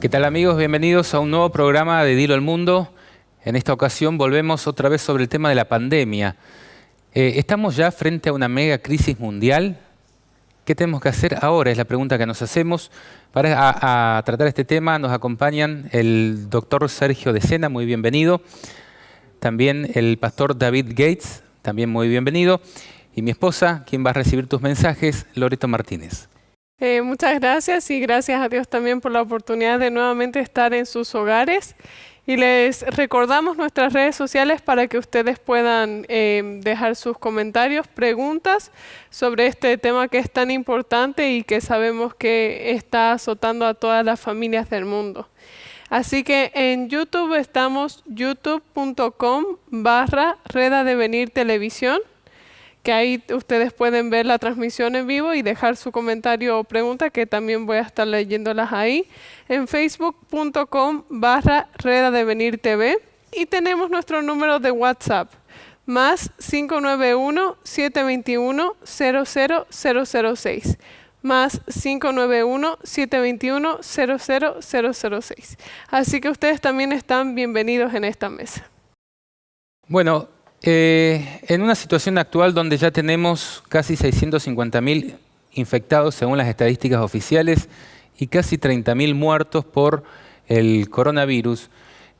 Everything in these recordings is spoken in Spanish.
¿Qué tal, amigos? Bienvenidos a un nuevo programa de Dilo al Mundo. En esta ocasión volvemos otra vez sobre el tema de la pandemia. ¿Estamos ya frente a una mega crisis mundial? ¿Qué tenemos que hacer ahora? Es la pregunta que nos hacemos. Para tratar este tema nos acompañan el doctor Sergio de Sena, muy bienvenido. También el pastor David Gates, también muy bienvenido. Y mi esposa, quien va a recibir tus mensajes, Loreto Martínez. Muchas gracias y gracias a Dios también por la oportunidad de nuevamente estar en sus hogares. Y les recordamos nuestras redes sociales para que ustedes puedan dejar sus comentarios, preguntas sobre este tema que es tan importante y que sabemos que está azotando a todas las familias del mundo. Así que en YouTube estamos youtube.com/Redadevenir Televisión, que ahí ustedes pueden ver la transmisión en vivo y dejar su comentario o pregunta, que también voy a estar leyéndolas ahí. En facebook.com/Redadevenir TV. Y tenemos nuestro número de WhatsApp, más 591-721-00006. Más 591-721-00006. Así que ustedes también están bienvenidos en esta mesa. Bueno, en una situación actual donde ya tenemos casi 650.000 infectados según las estadísticas oficiales y casi 30.000 muertos por el coronavirus,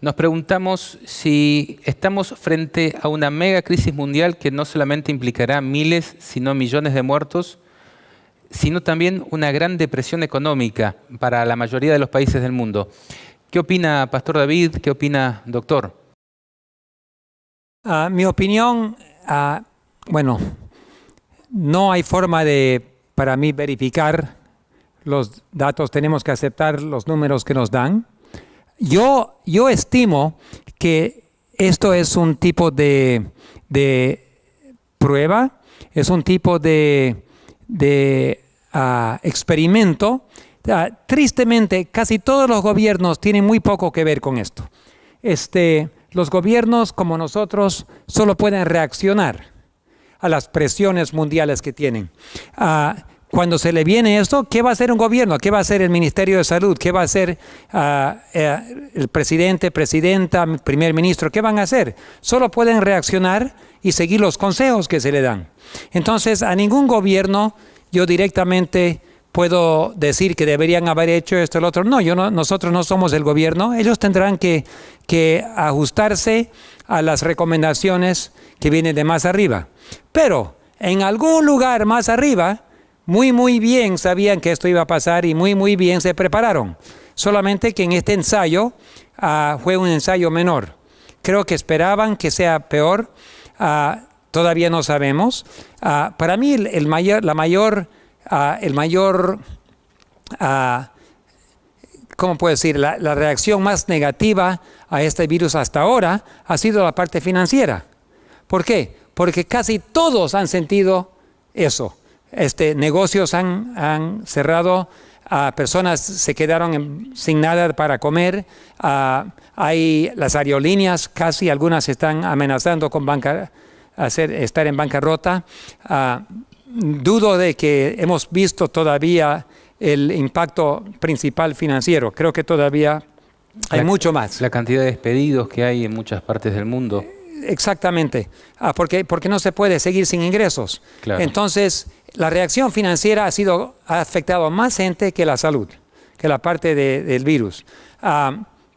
nos preguntamos si estamos frente a una mega crisis mundial que no solamente implicará miles, sino millones de muertos, sino también una gran depresión económica para la mayoría de los países del mundo. ¿Qué opina Pastor David? ¿Qué opina doctor? Mi opinión, bueno, no hay forma de, para mí, verificar los datos. Tenemos que aceptar los números que nos dan. Yo estimo que esto es un tipo de prueba, es un tipo de experimento. Tristemente, casi todos los gobiernos tienen muy poco que ver con esto. Los gobiernos como nosotros solo pueden reaccionar a las presiones mundiales que tienen. Cuando se le viene esto, ¿qué va a hacer un gobierno? ¿Qué va a hacer el Ministerio de Salud? ¿Qué va a hacer el presidente, presidenta, primer ministro? ¿Qué van a hacer? Solo pueden reaccionar y seguir los consejos que se le dan. Entonces, a ningún gobierno yo directamente puedo decir que deberían haber hecho esto o lo otro. No, nosotros no somos el gobierno. Ellos tendrán que ajustarse a las recomendaciones que vienen de más arriba. Pero en algún lugar más arriba, muy bien sabían que esto iba a pasar y muy bien se prepararon. Solamente que en este ensayo fue un ensayo menor. Creo que esperaban que sea peor. Todavía no sabemos. Para mí el mayor, ¿cómo puedo decir? La reacción más negativa a este virus hasta ahora ha sido la parte financiera. ¿Por qué? Porque casi todos han sentido eso. Negocios han cerrado, personas se quedaron sin nada para comer, hay las aerolíneas, casi algunas están amenazando con estar en bancarrota. Dudo de que hemos visto todavía el impacto principal financiero. Creo que todavía hay mucho más. La cantidad de despedidos que hay en muchas partes del mundo. Exactamente, porque no se puede seguir sin ingresos. Claro. Entonces, la reacción financiera ha afectado a más gente que la salud, que la parte del virus.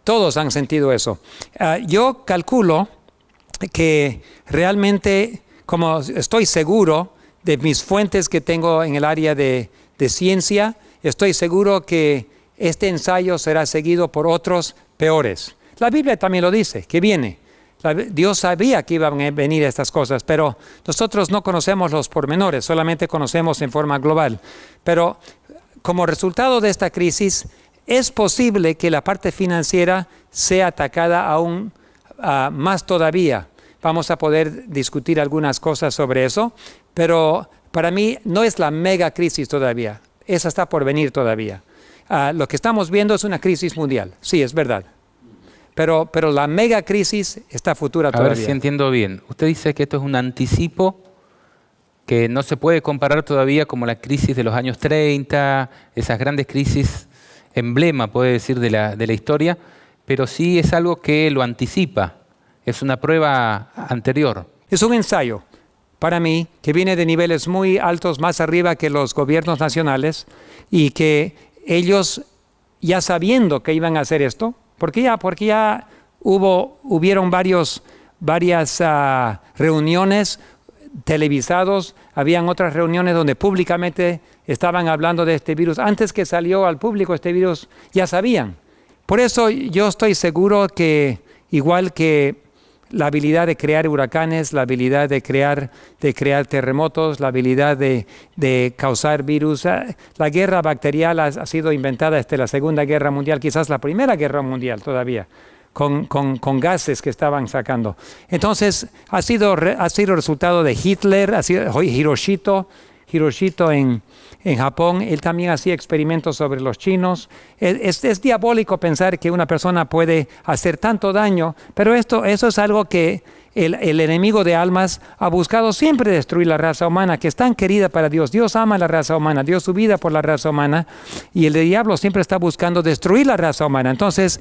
Todos han sentido eso. Yo calculo que realmente, como estoy seguro de mis fuentes que tengo en el área de ciencia, estoy seguro que este ensayo será seguido por otros peores. La Biblia también lo dice, que viene. Dios sabía que iban a venir estas cosas, pero nosotros no conocemos los pormenores, solamente conocemos en forma global. Pero como resultado de esta crisis, es posible que la parte financiera sea atacada aún más todavía. Vamos a poder discutir algunas cosas sobre eso, pero para mí no es la mega crisis todavía. Esa está por venir todavía. Lo que estamos viendo es una crisis mundial, sí, es verdad. Pero la mega crisis está futura todavía. A ver si entiendo bien. Usted dice que esto es un anticipo que no se puede comparar todavía como la crisis de los años 30, esas grandes crisis emblema, puede decir, de la historia, pero sí es algo que lo anticipa, es una prueba anterior. Es un ensayo para mí que viene de niveles muy altos, más arriba que los gobiernos nacionales, y que ellos, ya sabiendo que iban a hacer esto, porque ya hubieron varias reuniones televisados, habían otras reuniones donde públicamente estaban hablando de este virus. Antes que salió al público este virus, ya sabían. Por eso yo estoy seguro que, igual que la habilidad de crear huracanes, la habilidad de crear terremotos, la habilidad de causar virus, la guerra bacterial ha sido inventada desde la Segunda Guerra Mundial, quizás la Primera Guerra Mundial todavía, con gases que estaban sacando. Entonces, ha sido resultado de Hitler, ha sido Hiroshito en Japón. Él también hacía experimentos sobre los chinos. Es diabólico pensar que una persona puede hacer tanto daño, pero eso es algo que el enemigo de almas ha buscado siempre destruir la raza humana, que es tan querida para Dios. Dios ama la raza humana, dio su vida por la raza humana, y el diablo siempre está buscando destruir la raza humana. Entonces,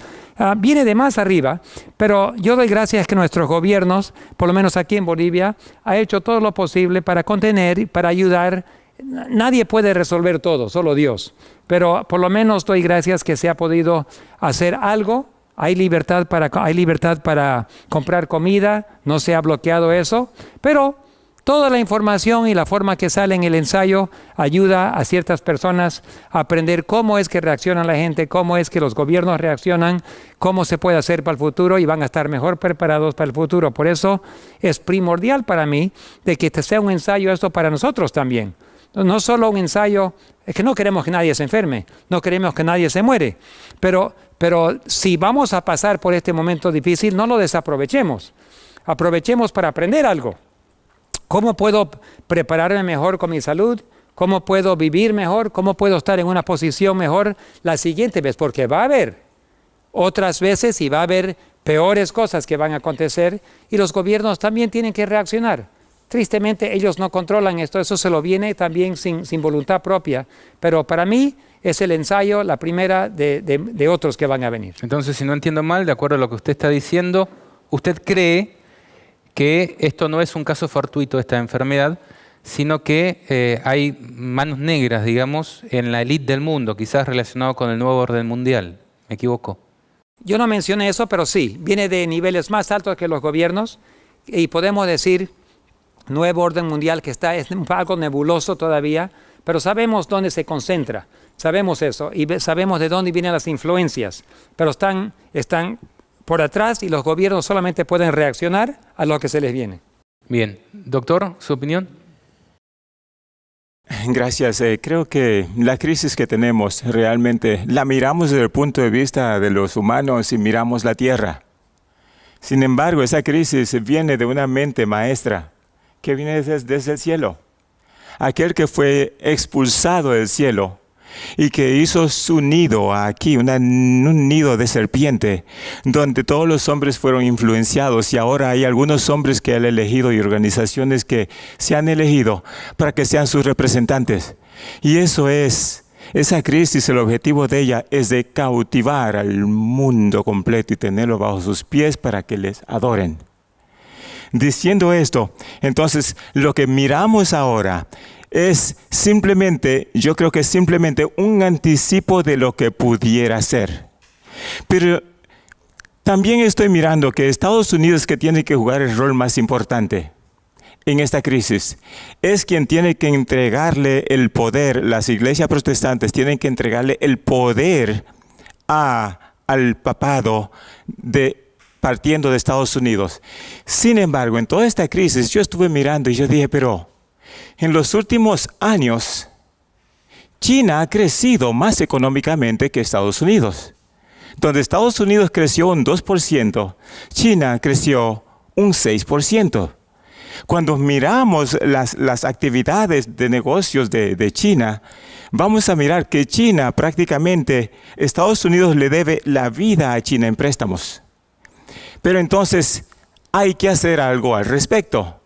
viene de más arriba, pero yo doy gracias que nuestros gobiernos, por lo menos aquí en Bolivia, ha hecho todo lo posible para contener, para ayudar. Nadie puede resolver todo, solo Dios. Pero por lo menos doy gracias que se ha podido hacer algo. Hay libertad para comprar comida, no se ha bloqueado eso, pero toda la información y la forma que sale en el ensayo ayuda a ciertas personas a aprender cómo es que reacciona la gente, cómo es que los gobiernos reaccionan, cómo se puede hacer para el futuro, y van a estar mejor preparados para el futuro. Por eso es primordial para mí de que sea un ensayo esto para nosotros también. No solo un ensayo, es que no queremos que nadie se enferme, no queremos que nadie se muere, pero si vamos a pasar por este momento difícil, no lo desaprovechemos. Aprovechemos para aprender algo. ¿Cómo puedo prepararme mejor con mi salud? ¿Cómo puedo vivir mejor? ¿Cómo puedo estar en una posición mejor la siguiente vez? Porque va a haber otras veces y va a haber peores cosas que van a acontecer, y los gobiernos también tienen que reaccionar. Tristemente ellos no controlan esto, eso se lo viene también sin voluntad propia, pero para mí es el ensayo, la primera de otros que van a venir. Entonces, si no entiendo mal, de acuerdo a lo que usted está diciendo, usted cree que esto no es un caso fortuito de esta enfermedad, sino que hay manos negras, digamos, en la élite del mundo, quizás relacionado con el nuevo orden mundial. ¿Me equivoco? Yo no mencioné eso, pero sí, viene de niveles más altos que los gobiernos, y podemos decir nuevo orden mundial, que es algo nebuloso todavía, pero sabemos dónde se concentra, sabemos eso, y sabemos de dónde vienen las influencias, pero están por atrás, y los gobiernos solamente pueden reaccionar a lo que se les viene. Bien. Doctor, ¿su opinión? Gracias. Creo que la crisis que tenemos realmente la miramos desde el punto de vista de los humanos y miramos la tierra. Sin embargo, esa crisis viene de una mente maestra que viene desde el cielo. Aquel que fue expulsado del cielo y que hizo su nido aquí, un nido de serpiente, donde todos los hombres fueron influenciados, y ahora hay algunos hombres que han elegido y organizaciones que se han elegido para que sean sus representantes. Y esa crisis, el objetivo de ella es de cautivar al mundo completo y tenerlo bajo sus pies para que les adoren. Diciendo esto, entonces lo que miramos ahora es simplemente, yo creo que es simplemente un anticipo de lo que pudiera ser. Pero también estoy mirando que Estados Unidos, que tiene que jugar el rol más importante en esta crisis, es quien tiene que entregarle el poder. Las iglesias protestantes tienen que entregarle el poder al papado partiendo de Estados Unidos. Sin embargo, en toda esta crisis yo estuve mirando y yo dije, pero en los últimos años, China ha crecido más económicamente que Estados Unidos. Donde Estados Unidos creció un 2%, China creció un 6%. Cuando miramos las actividades de negocios de China, vamos a mirar que China prácticamente, Estados Unidos le debe la vida a China en préstamos. Pero entonces hay que hacer algo al respecto.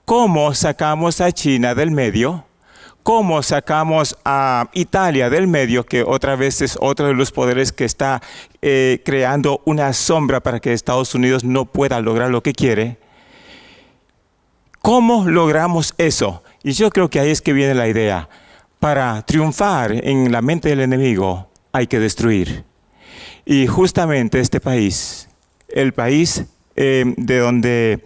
¿Cómo sacamos a China del medio? ¿Cómo sacamos a Italia del medio, que otra vez es otro de los poderes que está creando una sombra para que Estados Unidos no pueda lograr lo que quiere? ¿Cómo logramos eso? Y yo creo que ahí es que viene la idea. Para triunfar en la mente del enemigo hay que destruir. Y justamente este país, el país de donde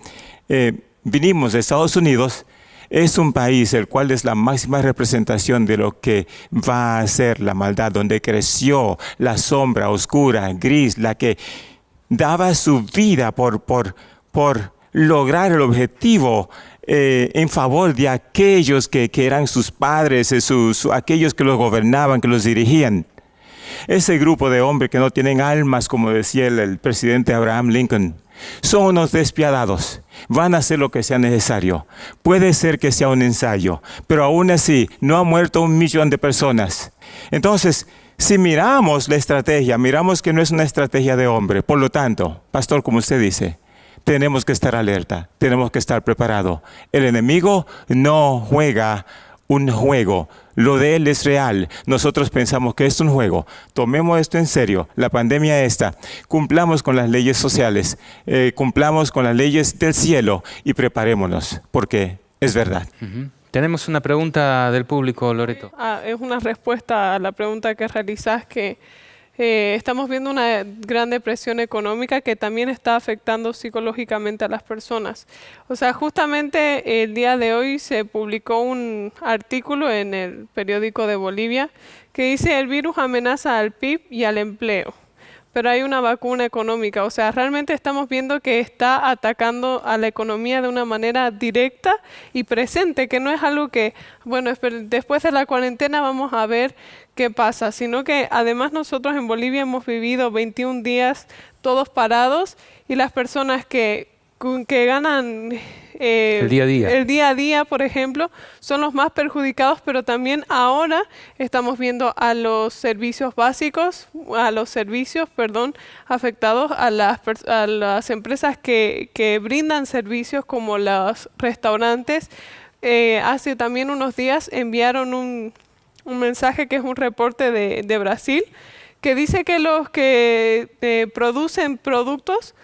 vinimos, de Estados Unidos, es un país el cual es la máxima representación de lo que va a ser la maldad, donde creció la sombra oscura, gris, la que daba su vida por lograr el objetivo en favor de aquellos que eran sus padres, aquellos que los gobernaban, que los dirigían. Ese grupo de hombres que no tienen almas, como decía el presidente Abraham Lincoln, son unos despiadados. Van a hacer lo que sea necesario. Puede ser que sea un ensayo, pero aún así no ha muerto 1 millón de personas. Entonces, si miramos la estrategia, miramos que no es una estrategia de hombre. Por lo tanto, pastor, como usted dice, tenemos que estar alerta, tenemos que estar preparados. El enemigo no juega un juego, lo de él es real. Nosotros pensamos que es un juego. Tomemos esto en serio, la pandemia esta. Cumplamos con las leyes sociales, cumplamos con las leyes del cielo y preparémonos, porque es verdad. Tenemos una pregunta del público, Loreto. Es una respuesta a la pregunta que realizás, que estamos viendo una gran depresión económica que también está afectando psicológicamente a las personas. O sea, justamente el día de hoy se publicó un artículo en el periódico de Bolivia que dice: el virus amenaza al PIB y al empleo, pero hay una vacuna económica. O sea, realmente estamos viendo que está atacando a la economía de una manera directa y presente, que no es algo que, bueno, después de la cuarentena vamos a ver qué pasa, sino que además nosotros en Bolivia hemos vivido 21 días todos parados, y las personas que ganan el día a día, por ejemplo, son los más perjudicados, pero también ahora estamos viendo a los servicios básicos, afectados, a las empresas que brindan servicios como los restaurantes. Hace también unos días enviaron un mensaje que es un reporte de Brasil, que dice que los que producen productos,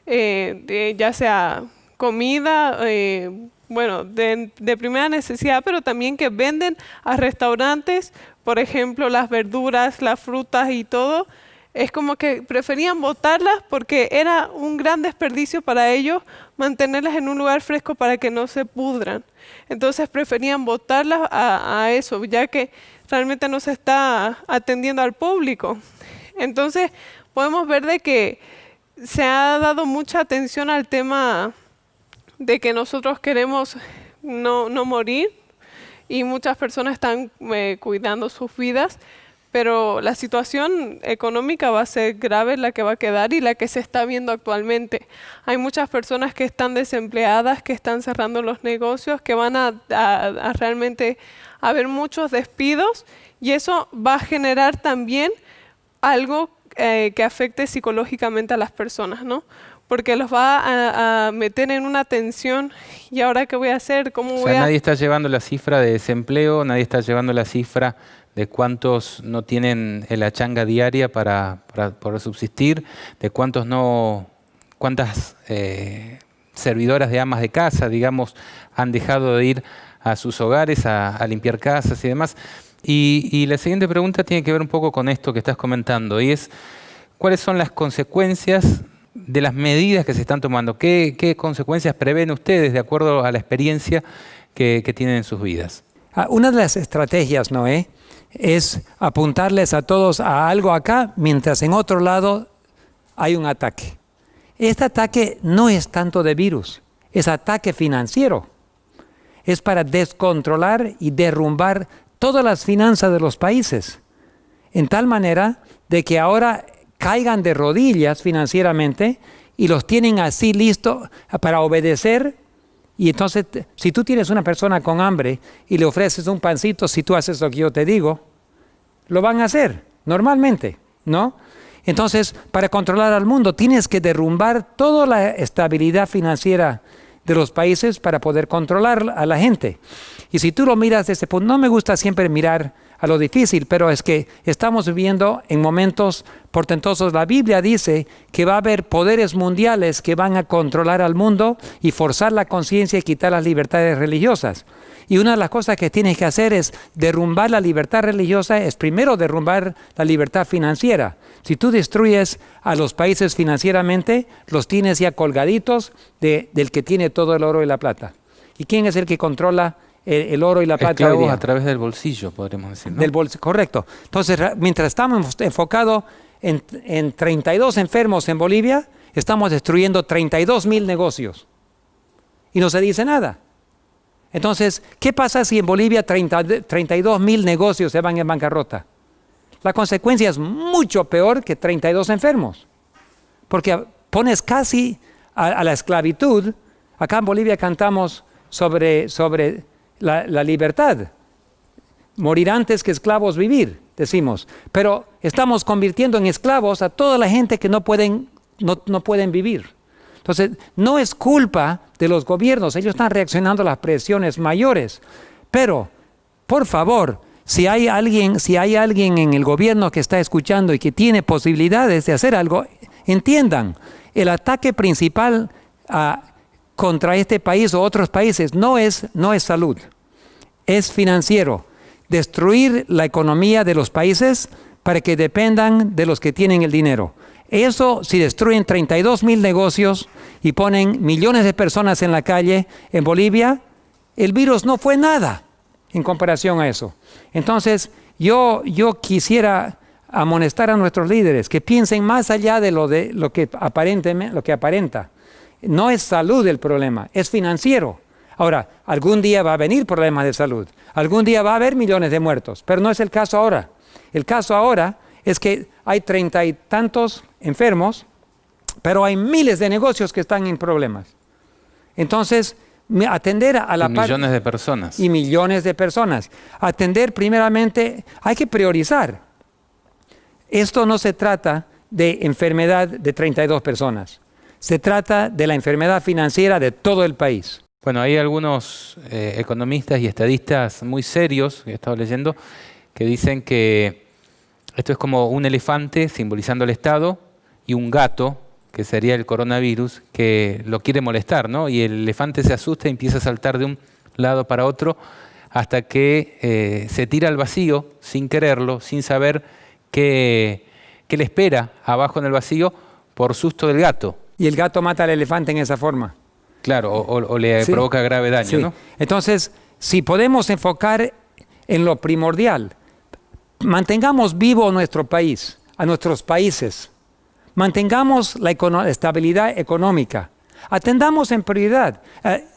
ya sea comida, de primera necesidad, pero también que venden a restaurantes, por ejemplo, las verduras, las frutas y todo, es como que preferían botarlas porque era un gran desperdicio para ellos mantenerlas en un lugar fresco para que no se pudran. Entonces preferían botarlas a eso, ya que realmente no se está atendiendo al público. Entonces podemos ver de que se ha dado mucha atención al tema de que nosotros queremos no morir, y muchas personas están cuidando sus vidas, pero la situación económica va a ser grave, la que va a quedar y la que se está viendo actualmente. Hay muchas personas que están desempleadas, que están cerrando los negocios, que van a realmente haber muchos despidos, y eso va a generar también algo que afecte psicológicamente a las personas, ¿no? Porque los va a meter en una tensión. ¿Y ahora qué voy a hacer? ¿Cómo voy a...? Nadie está llevando la cifra de desempleo, nadie está llevando la cifra de cuántos no tienen la changa diaria para poder subsistir, de cuántas servidoras de amas de casa, digamos, han dejado de ir a sus hogares a limpiar casas y demás. Y la siguiente pregunta tiene que ver un poco con esto que estás comentando, y es: ¿cuáles son las consecuencias de las medidas que se están tomando? ¿Qué consecuencias prevén ustedes de acuerdo a la experiencia que tienen en sus vidas? Una de las estrategias, Noé, es apuntarles a todos a algo acá, mientras en otro lado hay un ataque. Este ataque no es tanto de virus, es ataque financiero. Es para descontrolar y derrumbar todas las finanzas de los países, en tal manera de que ahora caigan de rodillas financieramente y los tienen así listos para obedecer. Y entonces, si tú tienes una persona con hambre y le ofreces un pancito, si tú haces lo que yo te digo, lo van a hacer normalmente, ¿no? Entonces, para controlar al mundo tienes que derrumbar toda la estabilidad financiera de los países para poder controlar a la gente. Y si tú lo miras desde ese punto, no me gusta siempre mirar a lo difícil, pero es que estamos viviendo en momentos portentosos. La Biblia dice que va a haber poderes mundiales que van a controlar al mundo y forzar la conciencia y quitar las libertades religiosas. Y una de las cosas que tienes que hacer es derrumbar la libertad religiosa, es primero derrumbar la libertad financiera. Si tú destruyes a los países financieramente, los tienes ya colgaditos del que tiene todo el oro y la plata. ¿Y quién es el que controla el oro y la plata? Esclavos a través del bolsillo, podríamos decir, ¿no? Del bolsillo, correcto. Entonces, mientras estamos enfocados en 32 enfermos en Bolivia, estamos destruyendo 32,000 negocios. Y no se dice nada. Entonces, ¿qué pasa si en Bolivia 32,000 negocios se van en bancarrota? La consecuencia es mucho peor que 32 enfermos. Porque pones casi a la esclavitud. Acá en Bolivia cantamos sobre la libertad. Morir antes que esclavos vivir, decimos. Pero estamos convirtiendo en esclavos a toda la gente que no pueden vivir. Entonces, no es culpa de los gobiernos, ellos están reaccionando a las presiones mayores. Pero, por favor, si hay alguien en el gobierno que está escuchando y que tiene posibilidades de hacer algo, entiendan, el ataque principal contra este país o otros países no es salud, es financiero. Destruir la economía de los países para que dependan de los que tienen el dinero. Eso, si destruyen 32,000 negocios y ponen millones de personas en la calle en Bolivia, el virus no fue nada en comparación a eso. Entonces, yo quisiera amonestar a nuestros líderes que piensen más allá de lo que aparenta. No es salud el problema, es financiero. Ahora, algún día va a venir problemas de salud, algún día va a haber millones de muertos, pero no es el caso ahora. El caso ahora es que hay 30 y tantos enfermos, pero hay miles de negocios que están en problemas. Entonces, atender a la parte... millones de personas. Y millones de personas. Atender primeramente, hay que priorizar. Esto no se trata de enfermedad de 32 personas. Se trata de la enfermedad financiera de todo el país. Bueno, hay algunos economistas y estadistas muy serios, que he estado leyendo, que dicen que esto es como un elefante simbolizando el Estado y un gato, que sería el coronavirus, que lo quiere molestar, ¿no? Y el elefante se asusta y empieza a saltar de un lado para otro hasta que se tira al vacío sin quererlo, sin saber qué le espera abajo en el vacío por susto del gato. Y el gato mata al elefante en esa forma. Claro, o le provoca grave daño, sí. ¿no? Entonces, si podemos enfocar en lo primordial, mantengamos vivo nuestro país, a nuestros países, mantengamos la estabilidad económica, atendamos en prioridad.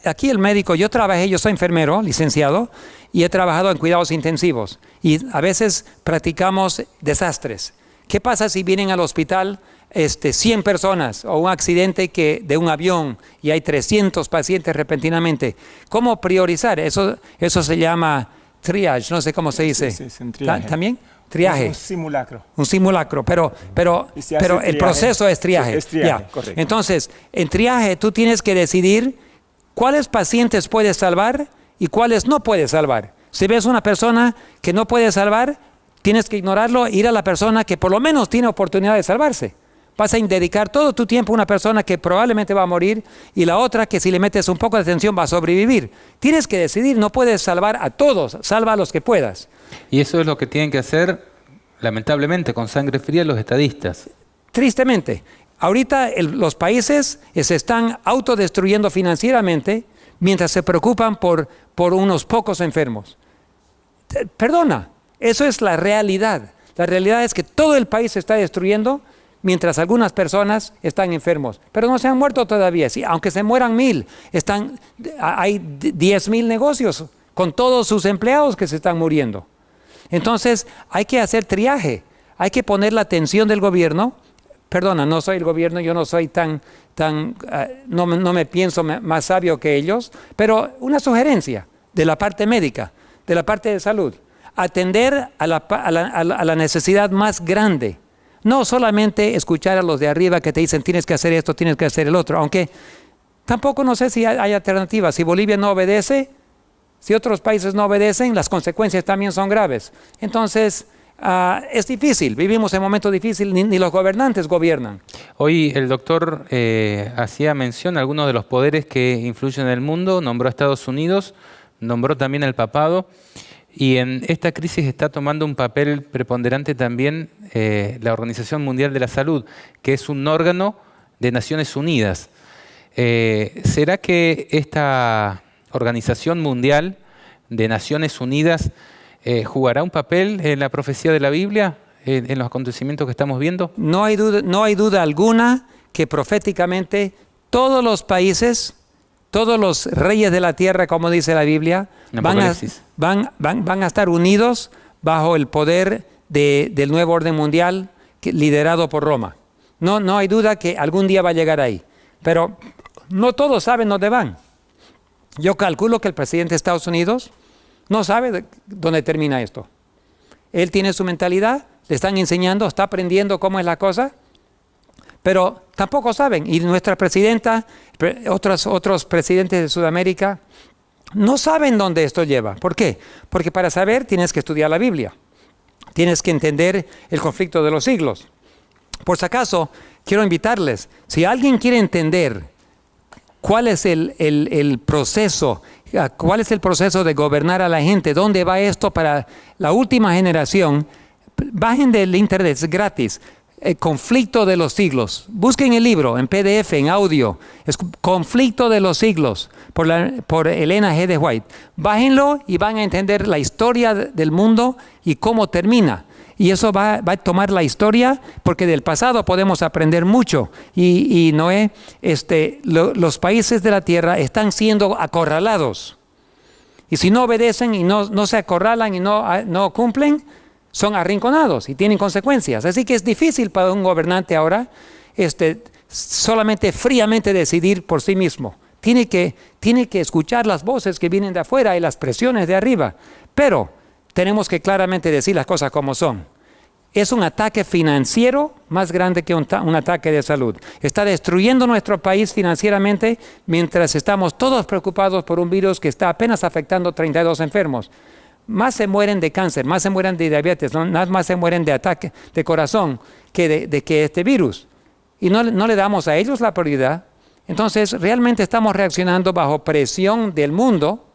Aquí el médico, yo soy enfermero, licenciado, y he trabajado en cuidados intensivos, y a veces practicamos desastres. ¿Qué pasa si vienen al hospital 100 personas o un accidente de un avión y hay 300 pacientes repentinamente? ¿Cómo priorizar? Eso se llama triage, no sé cómo se dice. Sí, un triaje. ¿También? Triaje. Un simulacro. Un simulacro, pero el proceso es triaje. Sí, es triaje, Ya. correcto. Entonces, en triaje tú tienes que decidir cuáles pacientes puedes salvar y cuáles no puedes salvar. Si ves una persona que no puedes salvar, tienes que ignorarlo e ir a la persona que por lo menos tiene oportunidad de salvarse. Vas a dedicar todo tu tiempo a una persona que probablemente va a morir y la otra que si le metes un poco de atención va a sobrevivir. Tienes que decidir, no puedes salvar a todos, salva a los que puedas. Y eso es lo que tienen que hacer, lamentablemente, con sangre fría los estadistas. Tristemente, ahorita los países se están autodestruyendo financieramente mientras se preocupan por unos pocos enfermos. Perdona, eso es la realidad. La realidad es que todo el país se está destruyendo mientras algunas personas están enfermos, pero no se han muerto todavía. Sí, aunque se mueran 1,000, hay 10,000 negocios con todos sus empleados que se están muriendo. Entonces hay que hacer triaje, hay que poner la atención del gobierno. Perdona, no soy el gobierno, yo no soy no me pienso más sabio que ellos, pero una sugerencia de la parte médica, de la parte de salud, atender a la necesidad más grande. No solamente escuchar a los de arriba que te dicen tienes que hacer esto, tienes que hacer el otro, aunque tampoco no sé si hay alternativas. Si Bolivia no obedece, si otros países no obedecen, las consecuencias también son graves. Entonces, es difícil, vivimos en un momento difícil, ni los gobernantes gobiernan. Hoy el doctor hacía mención a algunos de los poderes que influyen en el mundo, nombró a Estados Unidos, nombró también al papado, y en esta crisis está tomando un papel preponderante también la Organización Mundial de la Salud, que es un órgano de Naciones Unidas. ¿Será que esta Organización Mundial de Naciones Unidas jugará un papel en la profecía de la Biblia, en los acontecimientos que estamos viendo? No hay duda alguna que proféticamente todos los países, todos los reyes de la tierra, como dice la Biblia, van a estar unidos bajo el poder del nuevo orden mundial liderado por Roma. No hay duda que algún día va a llegar ahí, pero no todos saben dónde van. Yo calculo que el presidente de Estados Unidos no sabe dónde termina esto. Él tiene su mentalidad, le están enseñando, está aprendiendo cómo es la cosa, pero tampoco saben. Y nuestra presidenta, otros presidentes de Sudamérica, no saben dónde esto lleva. ¿Por qué? Porque para saber tienes que estudiar la Biblia. Tienes que entender el conflicto de los siglos. Por si acaso, quiero invitarles, si alguien quiere entender cuál es el proceso, cuál es el proceso de gobernar a la gente, dónde va esto para la última generación, bajen del internet, es gratis. El conflicto de los siglos. Busquen el libro en PDF, en audio. Es Conflicto de los siglos por Elena G. de White. Bájenlo y van a entender la historia del mundo y cómo termina. Y eso va a tomar la historia, porque del pasado podemos aprender mucho. Y Noé, los países de la tierra están siendo acorralados. Y si no obedecen y no se acorralan y no cumplen, son arrinconados y tienen consecuencias. Así que es difícil para un gobernante ahora solamente fríamente decidir por sí mismo. Tiene que escuchar las voces que vienen de afuera y las presiones de arriba. Pero tenemos que claramente decir las cosas como son. Es un ataque financiero más grande que un ataque de salud. Está destruyendo nuestro país financieramente mientras estamos todos preocupados por un virus que está apenas afectando 32 enfermos. Más se mueren de cáncer, más se mueren de diabetes, más se mueren de ataque de corazón que de este virus. Y no le damos a ellos la prioridad. Entonces, realmente estamos reaccionando bajo presión del mundo,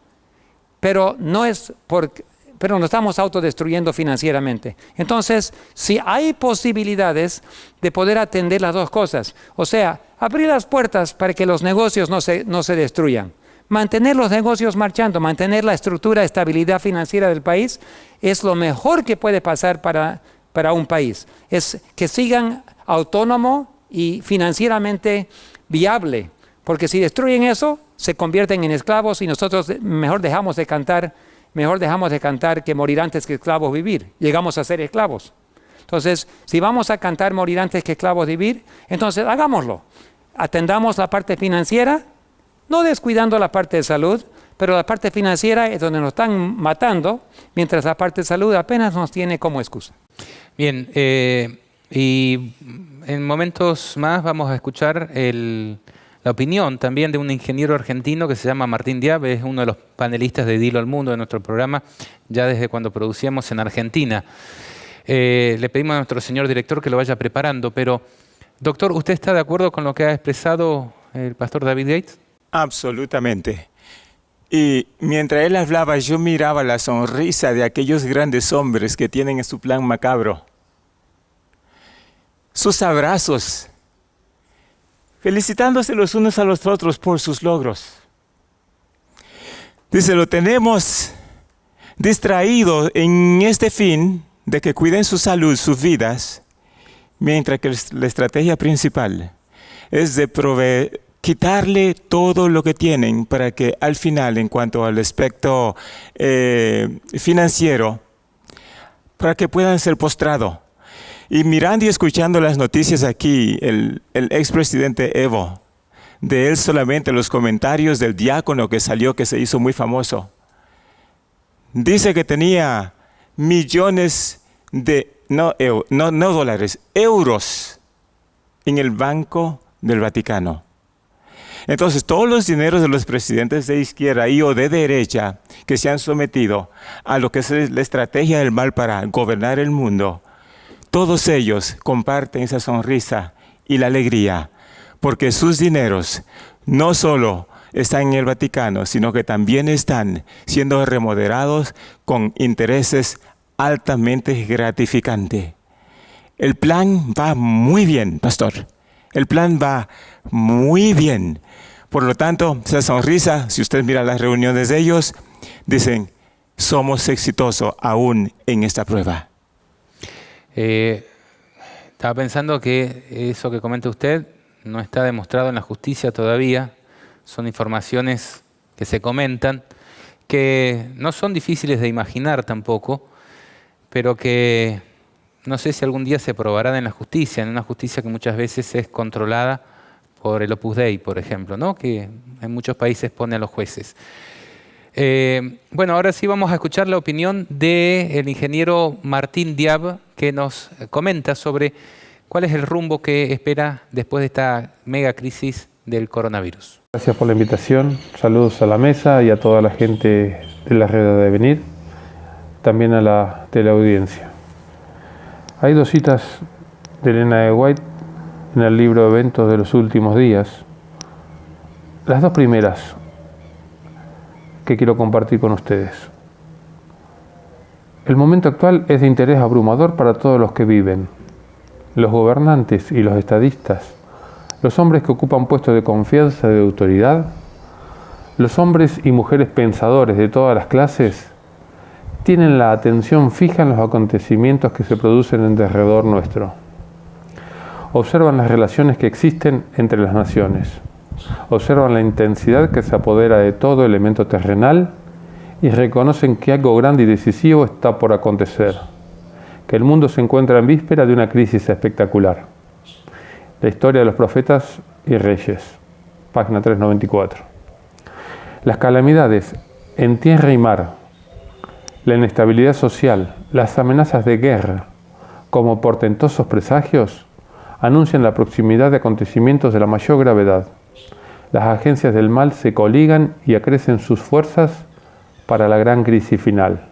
pero no nos estamos autodestruyendo financieramente. Entonces, si hay posibilidades de poder atender las dos cosas, o sea, abrir las puertas para que los negocios no se destruyan, mantener los negocios marchando, mantener la estructura de estabilidad financiera del país, es lo mejor que puede pasar para un país. Es que sigan autónomo y financieramente viable, porque si destruyen eso, se convierten en esclavos y nosotros mejor dejamos de cantar que morir antes que esclavos vivir. Llegamos a ser esclavos. Entonces, si vamos a cantar morir antes que esclavos vivir, entonces hagámoslo. Atendamos la parte financiera, no descuidando la parte de salud, pero la parte financiera es donde nos están matando, mientras la parte de salud apenas nos tiene como excusa. Bien, y en momentos más vamos a escuchar la opinión también de un ingeniero argentino que se llama Martín Diab, es uno de los panelistas de Dilo al Mundo de nuestro programa, ya desde cuando producíamos en Argentina. Le pedimos a nuestro señor director que lo vaya preparando, pero doctor, ¿usted está de acuerdo con lo que ha expresado el pastor David Gates? Absolutamente. Y mientras él hablaba, yo miraba la sonrisa de aquellos grandes hombres que tienen en su plan macabro. Sus abrazos, felicitándose los unos a los otros por sus logros. Dice, lo tenemos distraído en este fin de que cuiden su salud, sus vidas, mientras que la estrategia principal es de quitarle todo lo que tienen para que al final, en cuanto al aspecto financiero, para que puedan ser postrados. Y mirando y escuchando las noticias aquí, el expresidente Evo, de él solamente los comentarios del diácono que salió, que se hizo muy famoso, dice que tenía millones de, no dólares, euros en el Banco del Vaticano. Entonces, todos los dineros de los presidentes de izquierda y o de derecha que se han sometido a lo que es la estrategia del mal para gobernar el mundo, todos ellos comparten esa sonrisa y la alegría, porque sus dineros no solo están en el Vaticano, sino que también están siendo remodelados con intereses altamente gratificantes. El plan va muy bien, pastor. El plan va muy bien. Por lo tanto, esa sonrisa, si usted mira las reuniones de ellos, dicen, somos exitosos aún en esta prueba. Estaba pensando que eso que comenta usted no está demostrado en la justicia todavía. Son informaciones que se comentan, que no son difíciles de imaginar tampoco, pero que no sé si algún día se probarán en la justicia, en una justicia que muchas veces es controlada por el Opus Dei, por ejemplo, ¿no? Que en muchos países pone a los jueces. Bueno, ahora sí vamos a escuchar la opinión del ingeniero Martín Diab, que nos comenta sobre cuál es el rumbo que espera después de esta mega crisis del coronavirus. Gracias por la invitación, saludos a la mesa y a toda la gente de la red de venir, también a la teleaudiencia. Hay dos citas de Elena de White en el libro Eventos de los Últimos Días. Las dos primeras que quiero compartir con ustedes. El momento actual es de interés abrumador para todos los que viven, los gobernantes y los estadistas, los hombres que ocupan puestos de confianza y de autoridad, los hombres y mujeres pensadores de todas las clases, tienen la atención fija en los acontecimientos que se producen en derredor nuestro. Observan las relaciones que existen entre las naciones. Observan la intensidad que se apodera de todo elemento terrenal y reconocen que algo grande y decisivo está por acontecer, que el mundo se encuentra en víspera de una crisis espectacular. La historia de los profetas y reyes, página 394. Las calamidades en tierra y mar, la inestabilidad social, las amenazas de guerra, como portentosos presagios, anuncian la proximidad de acontecimientos de la mayor gravedad. Las agencias del mal se coligan y acrecen sus fuerzas para la gran crisis final.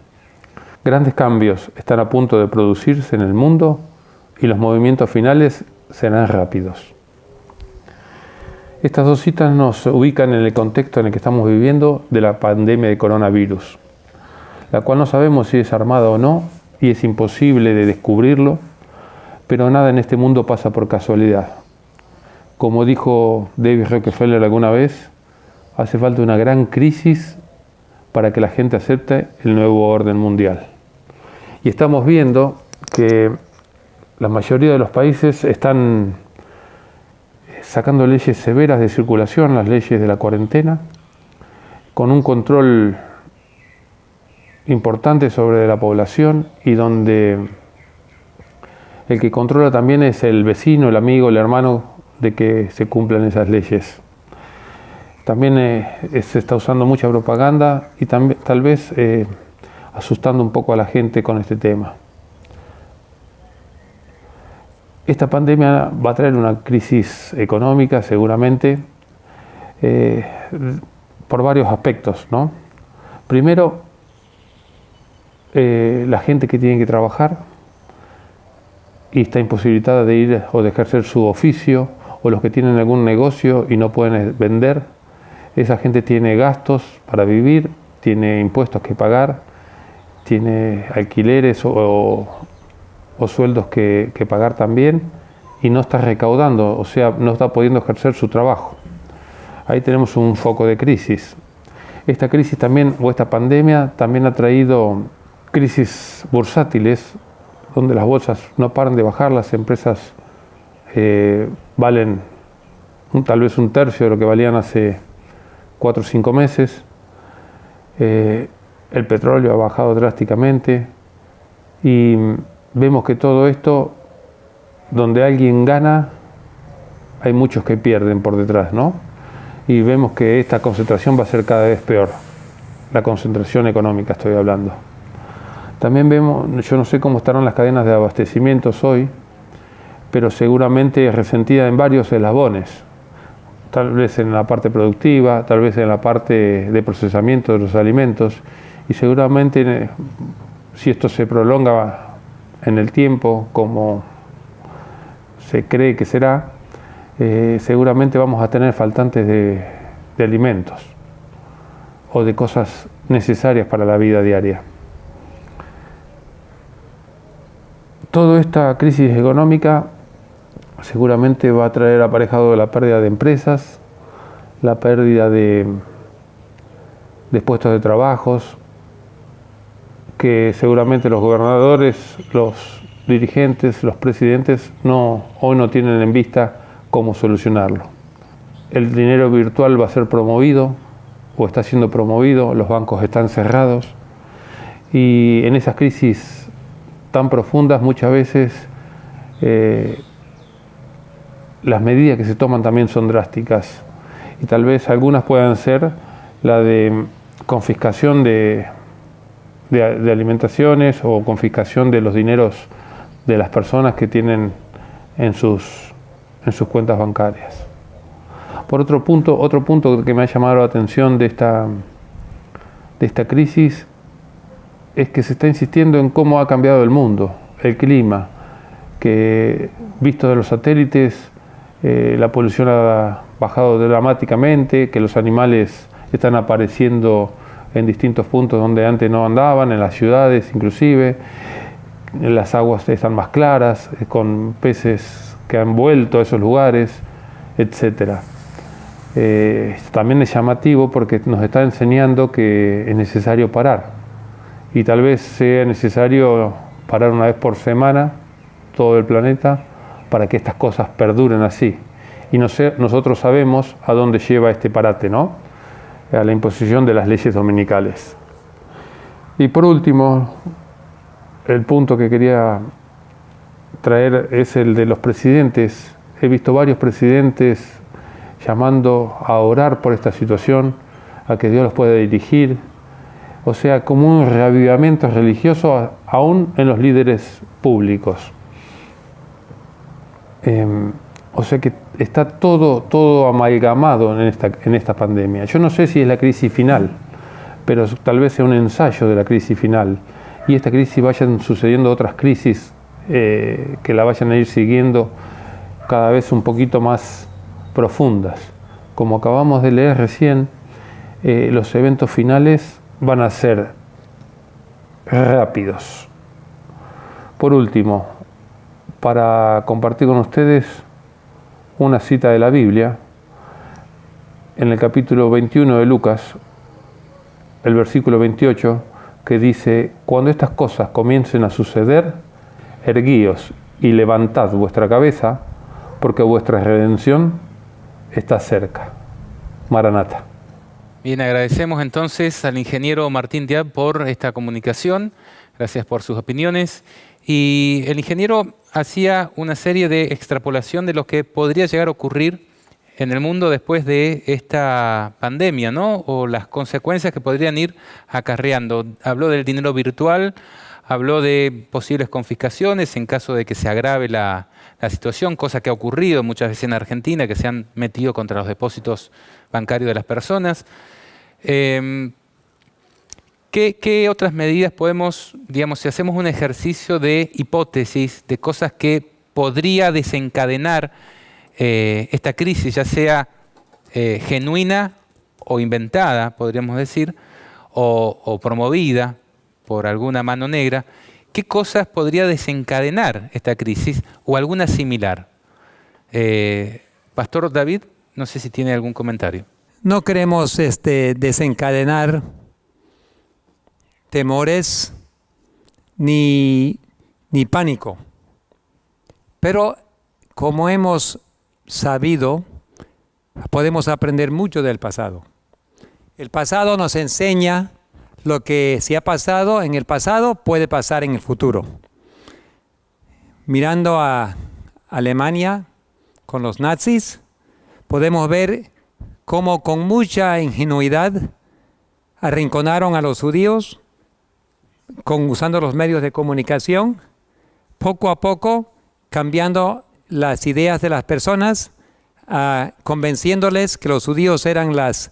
Grandes cambios están a punto de producirse en el mundo y los movimientos finales serán rápidos. Estas dos citas nos ubican en el contexto en el que estamos viviendo de la pandemia de coronavirus, la cual no sabemos si es armada o no y es imposible de descubrirlo, pero nada en este mundo pasa por casualidad. Como dijo David Rockefeller alguna vez, hace falta una gran crisis para que la gente acepte el nuevo orden mundial. Y estamos viendo que la mayoría de los países están sacando leyes severas de circulación, las leyes de la cuarentena, con un control importante sobre la población y donde el que controla también es el vecino, el amigo, el hermano de que se cumplan esas leyes. También se está usando mucha propaganda y también, tal vez asustando un poco a la gente con este tema. Esta pandemia va a traer una crisis económica seguramente por varios aspectos, ¿no? Primero, la gente que tiene que trabajar y está imposibilitada de ir o de ejercer su oficio, o los que tienen algún negocio y no pueden vender. Esa gente tiene gastos para vivir, tiene impuestos que pagar, tiene alquileres o sueldos que pagar también y no está recaudando, o sea, no está pudiendo ejercer su trabajo. Ahí tenemos un foco de crisis. Esta crisis también, o esta pandemia, también ha traído crisis bursátiles, donde las bolsas no paran de bajar, las empresas valen tal vez un tercio de lo que valían hace 4 o 5 meses. El petróleo ha bajado drásticamente y vemos que todo esto, donde alguien gana, hay muchos que pierden por detrás, ¿no? Y vemos que esta concentración va a ser cada vez peor. La concentración económica estoy hablando. También vemos, yo no sé cómo estarán las cadenas de abastecimientos hoy, pero seguramente resentida en varios eslabones. tal vez en la parte productiva, tal vez en la parte de procesamiento de los alimentos, y seguramente si esto se prolonga en el tiempo, como se cree que será, seguramente vamos a tener faltantes de alimentos o de cosas necesarias para la vida diaria. Toda esta crisis económica seguramente va a traer aparejado la pérdida de empresas, la pérdida de puestos de trabajos, que seguramente los gobernadores, los dirigentes, los presidentes hoy no tienen en vista cómo solucionarlo. El dinero virtual va a ser promovido o está siendo promovido, los bancos están cerrados y en esas crisis tan profundas muchas veces las medidas que se toman también son drásticas y tal vez algunas puedan ser la de confiscación de alimentaciones o confiscación de los dineros de las personas que tienen en sus cuentas bancarias. Por otro punto que me ha llamado la atención de esta crisis es que se está insistiendo en cómo ha cambiado el mundo, el clima, que visto de los satélites la polución ha bajado dramáticamente, que los animales están apareciendo en distintos puntos donde antes no andaban, en las ciudades inclusive, las aguas están más claras, con peces que han vuelto a esos lugares, etc. También es llamativo porque nos está enseñando que es necesario parar y tal vez sea necesario parar una vez por semana todo el planeta para que estas cosas perduren así. Y nosotros sabemos a dónde lleva este parate, ¿no? A la imposición de las leyes dominicales. Y por último, el punto que quería traer es el de los presidentes. He visto varios presidentes llamando a orar por esta situación, a que Dios los pueda dirigir, o sea, como un reavivamiento religioso aún en los líderes públicos. O sea que está todo amalgamado en esta pandemia. Yo no sé si es la crisis final, pero tal vez sea un ensayo de la crisis final. Y esta crisis vayan sucediendo otras crisis que la vayan a ir siguiendo cada vez un poquito más profundas. Como acabamos de leer recién, los eventos finales van a ser rápidos. Por último, para compartir con ustedes una cita de la Biblia, en el capítulo 21 de Lucas, el versículo 28, que dice: cuando estas cosas comiencen a suceder, erguíos y levantad vuestra cabeza, porque vuestra redención está cerca. Maranata. Bien, agradecemos entonces al ingeniero Martín Diab por esta comunicación. Gracias por sus opiniones. Y el ingeniero hacía una serie de extrapolación de lo que podría llegar a ocurrir en el mundo después de esta pandemia, ¿no? O las consecuencias que podrían ir acarreando. Habló del dinero virtual, habló de posibles confiscaciones en caso de que se agrave la situación, cosa que ha ocurrido muchas veces en Argentina, que se han metido contra los depósitos bancarios de las personas. ¿Qué otras medidas podemos, digamos, si hacemos un ejercicio de hipótesis, de cosas que podría desencadenar esta crisis, ya sea genuina o inventada, podríamos decir, o promovida por alguna mano negra, qué cosas podría desencadenar esta crisis o alguna similar? Pastor David, no sé si tiene algún comentario. No queremos desencadenar temores ni pánico. Pero como hemos sabido, podemos aprender mucho del pasado. El pasado nos enseña lo que si ha pasado en el pasado puede pasar en el futuro. Mirando a Alemania con los nazis, podemos ver cómo con mucha ingenuidad arrinconaron a los judíos usando los medios de comunicación, poco a poco cambiando las ideas de las personas convenciéndoles que los judíos eran las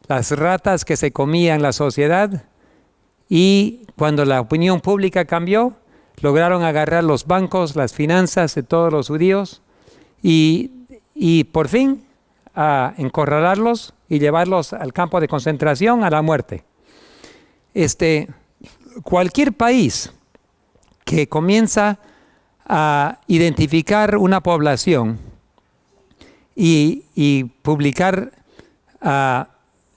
ratas que se comían la sociedad, y cuando la opinión pública cambió, lograron agarrar los bancos, las finanzas de todos los judíos y por fin encorralarlos y llevarlos al campo de concentración, a la muerte. Cualquier país que comienza a identificar una población y publicar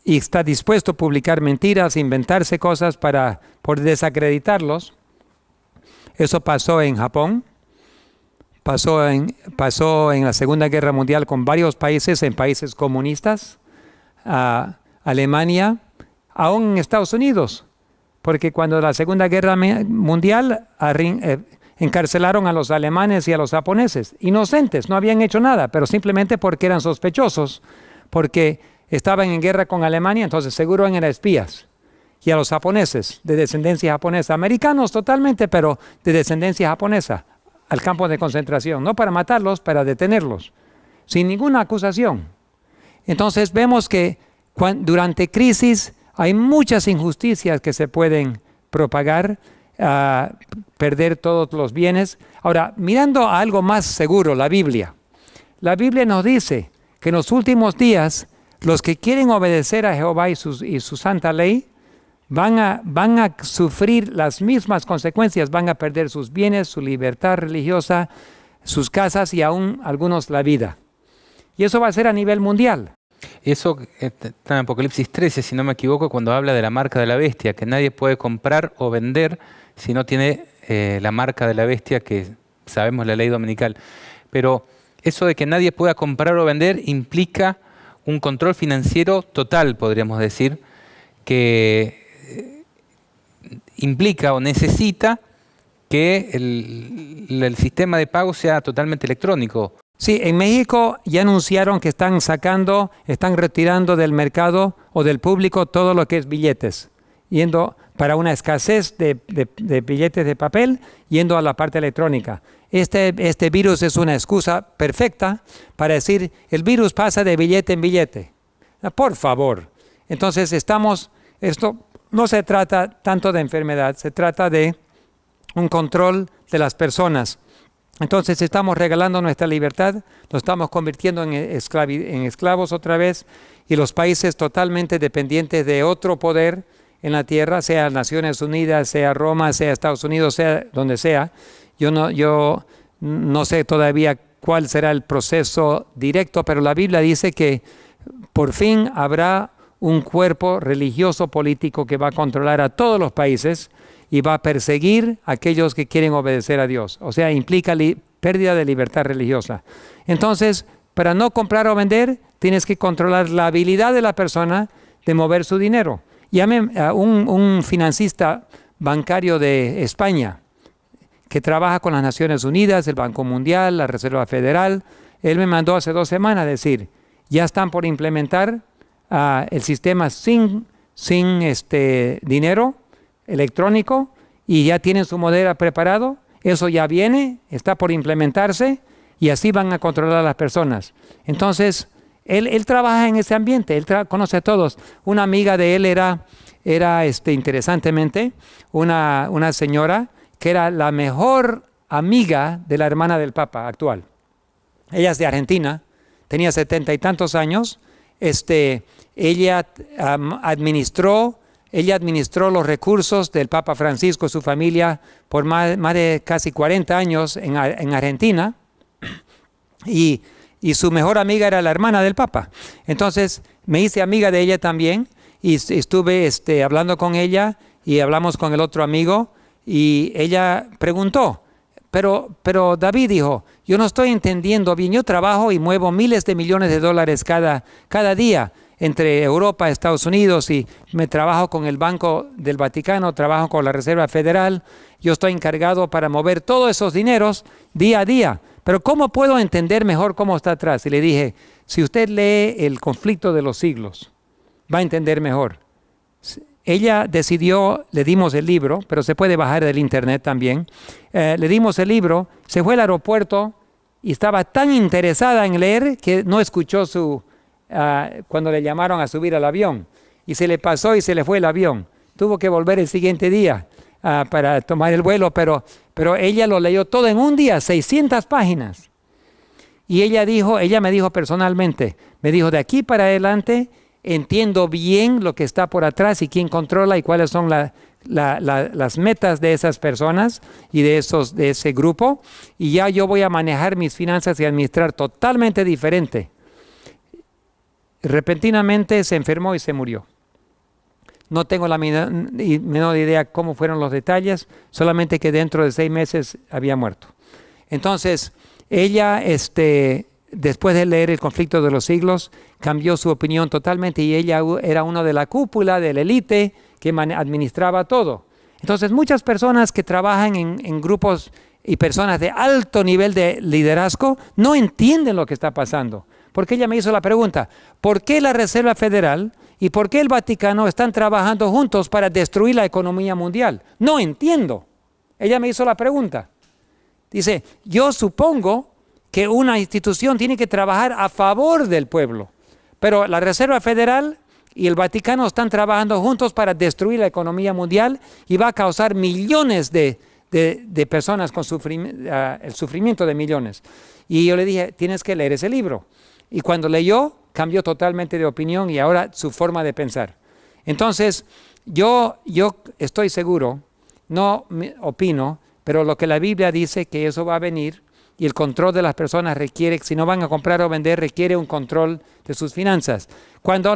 y está dispuesto a publicar mentiras, inventarse cosas por desacreditarlos. Eso pasó en Japón, pasó en la Segunda Guerra Mundial con varios países, en países comunistas, Alemania, aún en Estados Unidos, porque cuando la Segunda Guerra Mundial encarcelaron a los alemanes y a los japoneses, inocentes, no habían hecho nada, pero simplemente porque eran sospechosos, porque estaban en guerra con Alemania, entonces seguro eran espías. Y a los japoneses, de descendencia japonesa, americanos totalmente, pero de descendencia japonesa, al campo de concentración, no para matarlos, para detenerlos, sin ninguna acusación. Entonces vemos que durante crisis hay muchas injusticias que se pueden propagar, perder todos los bienes. Ahora, mirando a algo más seguro, la Biblia nos dice que en los últimos días los que quieren obedecer a Jehová y su santa ley van a sufrir las mismas consecuencias, van a perder sus bienes, su libertad religiosa, sus casas y aún algunos la vida. Y eso va a ser a nivel mundial. Eso está en Apocalipsis 13, si no me equivoco, cuando habla de la marca de la bestia, que nadie puede comprar o vender si no tiene la marca de la bestia, que sabemos la ley dominical. Pero eso de que nadie pueda comprar o vender implica un control financiero total, podríamos decir, que implica o necesita que el sistema de pago sea totalmente electrónico. Sí, en México ya anunciaron que están retirando del mercado o del público todo lo que es billetes, yendo para una escasez de billetes de papel, yendo a la parte electrónica. Este virus es una excusa perfecta para decir, el virus pasa de billete en billete. Por favor. Entonces esto no se trata tanto de enfermedad, se trata de un control de las personas. Entonces estamos regalando nuestra libertad, lo estamos convirtiendo en esclavos otra vez, y los países totalmente dependientes de otro poder en la tierra, sea Naciones Unidas, sea Roma, sea Estados Unidos, sea donde sea. Yo no sé todavía cuál será el proceso directo, pero la Biblia dice que por fin habrá un cuerpo religioso político que va a controlar a todos los países y va a perseguir a aquellos que quieren obedecer a Dios. O sea, implica pérdida de libertad religiosa. Entonces, para no comprar o vender, tienes que controlar la habilidad de la persona de mover su dinero. Llame a un financista bancario de España que trabaja con las Naciones Unidas, el Banco Mundial, la Reserva Federal. Él me mandó hace 2 semanas decir, ya están por implementar el sistema sin dinero electrónico y ya tienen su moneda preparado. Eso ya viene, está por implementarse y así van a controlar a las personas. Entonces, él trabaja en ese ambiente, él conoce a todos. Una amiga de él era interesantemente, una señora que era la mejor amiga de la hermana del Papa actual. Ella es de Argentina, tenía 70 y tantos años. Ella administró los recursos del Papa Francisco y su familia por más de casi 40 años en Argentina, y su mejor amiga era la hermana del Papa. Entonces me hice amiga de ella también y estuve hablando con ella y hablamos con el otro amigo y ella preguntó, pero David dijo, yo no estoy entendiendo bien, yo trabajo y muevo miles de millones de dólares cada día entre Europa, Estados Unidos, y me trabajo con el Banco del Vaticano, trabajo con la Reserva Federal, yo estoy encargado para mover todos esos dineros día a día, pero ¿cómo puedo entender mejor cómo está atrás? Y le dije, si usted lee El Conflicto de los Siglos, va a entender mejor. Ella decidió, le dimos el libro, pero se puede bajar del internet también, le dimos el libro, se fue al aeropuerto y estaba tan interesada en leer que no escuchó cuando le llamaron a subir al avión. Y se le pasó y se le fue el avión. Tuvo que volver el siguiente día para tomar el vuelo, pero ella lo leyó todo en un día, 600 páginas. Y ella me dijo personalmente, me dijo, de aquí para adelante entiendo bien lo que está por atrás y quién controla y cuáles son las metas de esas personas y de ese grupo, y ya yo voy a manejar mis finanzas y administrar totalmente diferente. Repentinamente se enfermó y se murió. No tengo la menor idea cómo fueron los detalles, solamente que dentro de 6 meses había muerto. Entonces, ella, después de leer El conflicto de los siglos, cambió su opinión totalmente y ella era una de la cúpula, de la élite que administraba todo. Entonces, muchas personas que trabajan en grupos y personas de alto nivel de liderazgo no entienden lo que está pasando. Porque ella me hizo la pregunta, ¿por qué la Reserva Federal y por qué el Vaticano están trabajando juntos para destruir la economía mundial? No entiendo. Ella me hizo la pregunta. Dice, yo supongo que una institución tiene que trabajar a favor del pueblo, pero la Reserva Federal y el Vaticano están trabajando juntos para destruir la economía mundial y va a causar millones de personas con el sufrimiento de millones. Y yo le dije, tienes que leer ese libro. Y cuando leyó, cambió totalmente de opinión y ahora su forma de pensar. Entonces, yo estoy seguro, no opino, pero lo que la Biblia dice que eso va a venir y el control de las personas requiere, si no van a comprar o vender, requiere un control de sus finanzas. Cuando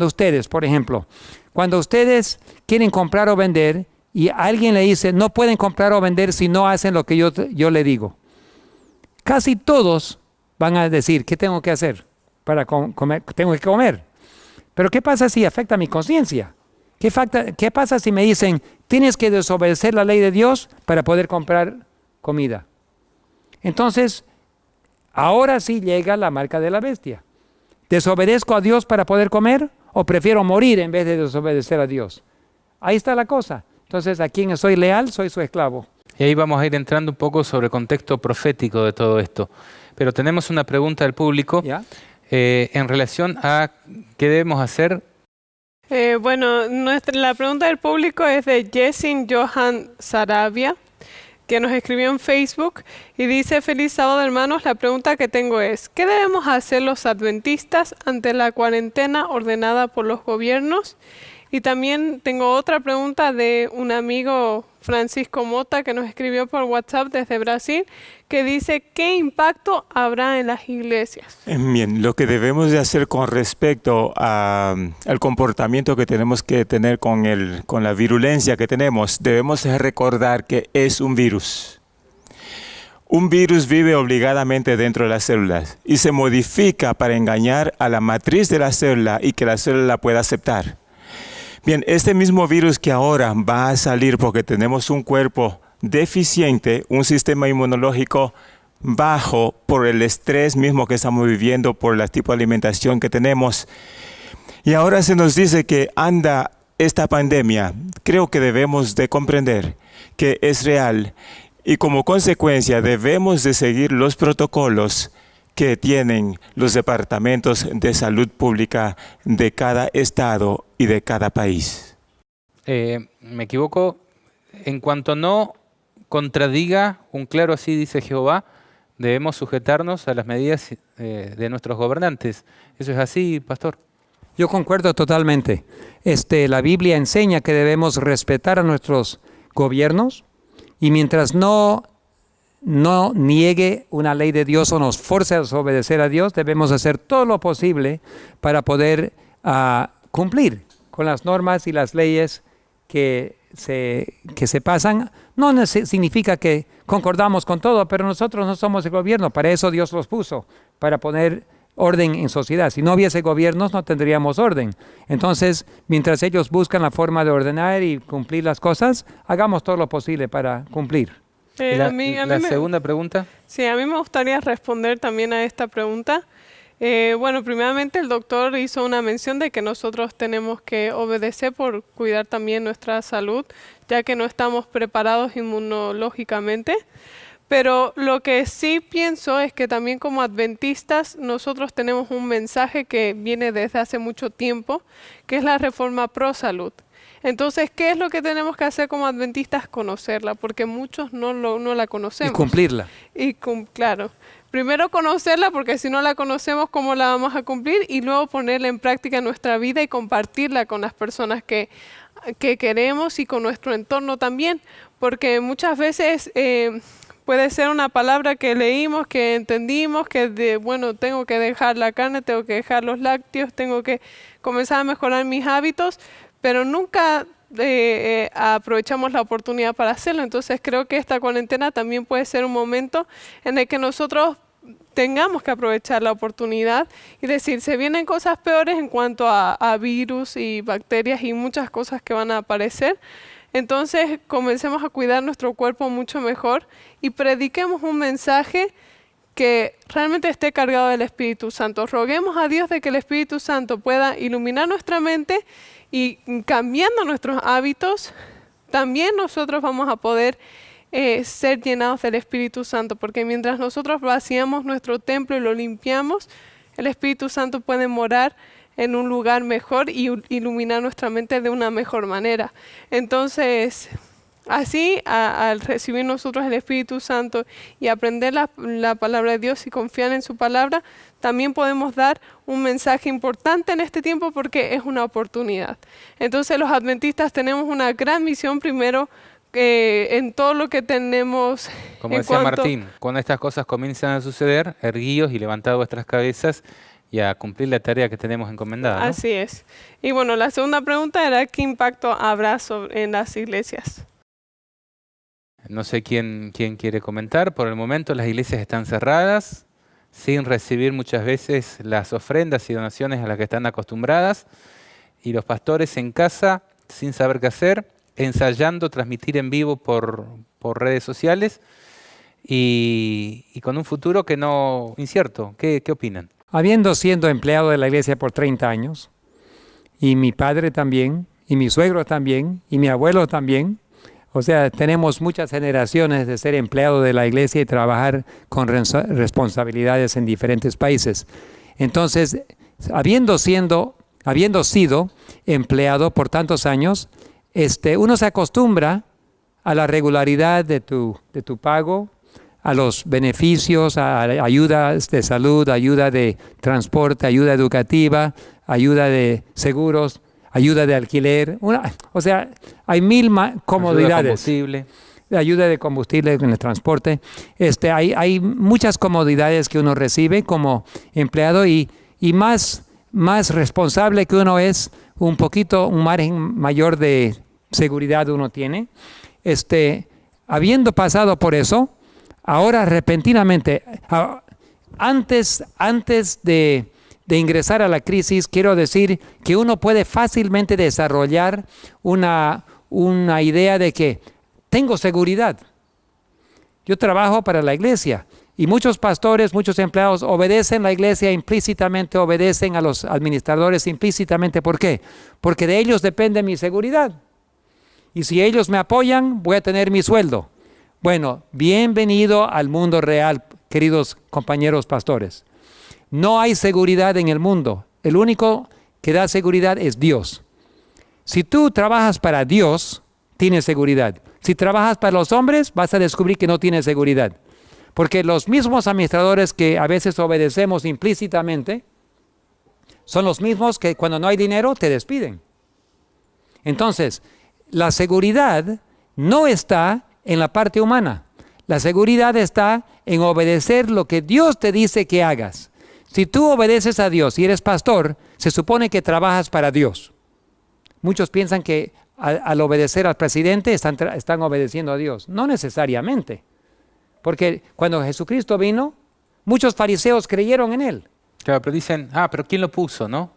ustedes, por ejemplo, cuando ustedes quieren comprar o vender y alguien le dice, no pueden comprar o vender si no hacen lo que yo le digo, casi todos van a decir, ¿qué tengo que hacer para comer? Tengo que comer. Pero ¿qué pasa si afecta mi conciencia? ¿Qué pasa si me dicen, tienes que desobedecer la ley de Dios para poder comprar comida? Entonces, ahora sí llega la marca de la bestia. ¿Desobedezco a Dios para poder comer o prefiero morir en vez de desobedecer a Dios? Ahí está la cosa. Entonces, a quien soy leal, soy su esclavo. Y ahí vamos a ir entrando un poco sobre el contexto profético de todo esto. Pero tenemos una pregunta del público en relación a qué debemos hacer. La pregunta del público es de Jessin Johan Sarabia, que nos escribió en Facebook y dice, feliz sábado hermanos, la pregunta que tengo es, ¿qué debemos hacer los adventistas ante la cuarentena ordenada por los gobiernos? Y también tengo otra pregunta de un amigo, Francisco Mota, que nos escribió por WhatsApp desde Brasil, que dice, ¿qué impacto habrá en las iglesias? Bien, lo que debemos de hacer con respecto al comportamiento que tenemos que tener con la virulencia que tenemos, debemos recordar que es un virus. Un virus vive obligadamente dentro de las células y se modifica para engañar a la matriz de la célula y que la célula la pueda aceptar. Bien, este mismo virus que ahora va a salir porque tenemos un cuerpo deficiente, un sistema inmunológico bajo por el estrés mismo que estamos viviendo, por el tipo de alimentación que tenemos. Y ahora se nos dice que anda esta pandemia. Creo que debemos de comprender que es real y como consecuencia debemos de seguir los protocolos que tienen los departamentos de salud pública de cada estado y de cada país. Me equivoco, en cuanto no contradiga un claro así dice Jehová, debemos sujetarnos a las medidas de nuestros gobernantes. ¿Eso es así, pastor? Yo concuerdo totalmente. La Biblia enseña que debemos respetar a nuestros gobiernos y mientras no niegue una ley de Dios o nos force a desobedecer a Dios, debemos hacer todo lo posible para poder cumplir con las normas y las leyes que se pasan. No significa que concordamos con todo, pero nosotros no somos el gobierno. Para eso Dios los puso, para poner orden en sociedad. Si no hubiese gobiernos, no tendríamos orden. Entonces, mientras ellos buscan la forma de ordenar y cumplir las cosas, hagamos todo lo posible para cumplir. La segunda pregunta. Sí, a mí me gustaría responder también a esta pregunta. Primeramente el doctor hizo una mención de que nosotros tenemos que obedecer por cuidar también nuestra salud, ya que no estamos preparados inmunológicamente. Pero lo que sí pienso es que también como adventistas nosotros tenemos un mensaje que viene desde hace mucho tiempo, que es la reforma pro salud. Entonces, ¿qué es lo que tenemos que hacer como adventistas? Conocerla, porque muchos no la conocemos. Y cumplirla. Claro, primero conocerla, porque si no la conocemos, ¿cómo la vamos a cumplir? Y luego ponerla en práctica en nuestra vida y compartirla con las personas que queremos y con nuestro entorno también, porque muchas veces puede ser una palabra que leímos, que entendimos, que bueno, tengo que dejar la carne, tengo que dejar los lácteos, tengo que comenzar a mejorar mis hábitos, pero nunca aprovechamos la oportunidad para hacerlo. Entonces creo que esta cuarentena también puede ser un momento en el que nosotros tengamos que aprovechar la oportunidad y decir, se vienen cosas peores en cuanto a virus y bacterias y muchas cosas que van a aparecer. Entonces comencemos a cuidar nuestro cuerpo mucho mejor y prediquemos un mensaje que realmente esté cargado del Espíritu Santo. Roguemos a Dios de que el Espíritu Santo pueda iluminar nuestra mente y cambiando nuestros hábitos, también nosotros vamos a poder ser llenados del Espíritu Santo, porque mientras nosotros vaciamos nuestro templo y lo limpiamos, el Espíritu Santo puede morar en un lugar mejor y iluminar nuestra mente de una mejor manera. Entonces, así, al recibir nosotros el Espíritu Santo y aprender la palabra de Dios y confiar en su palabra, también podemos dar un mensaje importante en este tiempo porque es una oportunidad. Entonces, los adventistas tenemos una gran misión primero en todo lo que tenemos. Como decía Martín, cuando estas cosas comienzan a suceder, erguíos y levantad vuestras cabezas y a cumplir la tarea que tenemos encomendada, ¿no? Así es. Y bueno, la segunda pregunta era ¿qué impacto habrá en las iglesias? No sé quién quiere comentar. Por el momento las iglesias están cerradas, sin recibir muchas veces las ofrendas y donaciones a las que están acostumbradas, y los pastores en casa, sin saber qué hacer, ensayando transmitir en vivo por redes sociales y con un futuro que no incierto. ¿Qué opinan? Habiendo sido empleado de la iglesia por 30 años, y mi padre también, y mi suegro también, y mi abuelo también, o sea, tenemos muchas generaciones de ser empleado de la iglesia y trabajar con responsabilidades en diferentes países. Entonces, habiendo sido empleado por tantos años, uno se acostumbra a la regularidad de tu pago, a los beneficios, a ayudas de salud, ayuda de transporte, ayuda educativa, ayuda de seguros, ayuda de alquiler. O sea, hay mil comodidades. Ayuda de combustible en el transporte. Hay muchas comodidades que uno recibe como empleado y más responsable que uno es, un margen mayor de seguridad uno tiene. Habiendo pasado por eso, ahora repentinamente, antes de ingresar a la crisis, quiero decir que uno puede fácilmente desarrollar una idea de que tengo seguridad. Yo trabajo para la iglesia y muchos pastores, muchos empleados obedecen la iglesia implícitamente, obedecen a los administradores implícitamente. ¿Por qué? Porque de ellos depende mi seguridad. Y si ellos me apoyan, voy a tener mi sueldo. Bueno, bienvenido al mundo real, queridos compañeros pastores. No hay seguridad en el mundo. El único que da seguridad es Dios. Si tú trabajas para Dios, tienes seguridad. Si trabajas para los hombres, vas a descubrir que no tienes seguridad. Porque los mismos administradores que a veces obedecemos implícitamente son los mismos que cuando no hay dinero te despiden. Entonces, la seguridad no está en la parte humana. La seguridad está en obedecer lo que Dios te dice que hagas. Si tú obedeces a Dios y eres pastor, se supone que trabajas para Dios. Muchos piensan que al obedecer al presidente están obedeciendo a Dios. No necesariamente. Porque cuando Jesucristo vino, muchos fariseos creyeron en Él. Claro, pero dicen, pero ¿quién lo puso, no?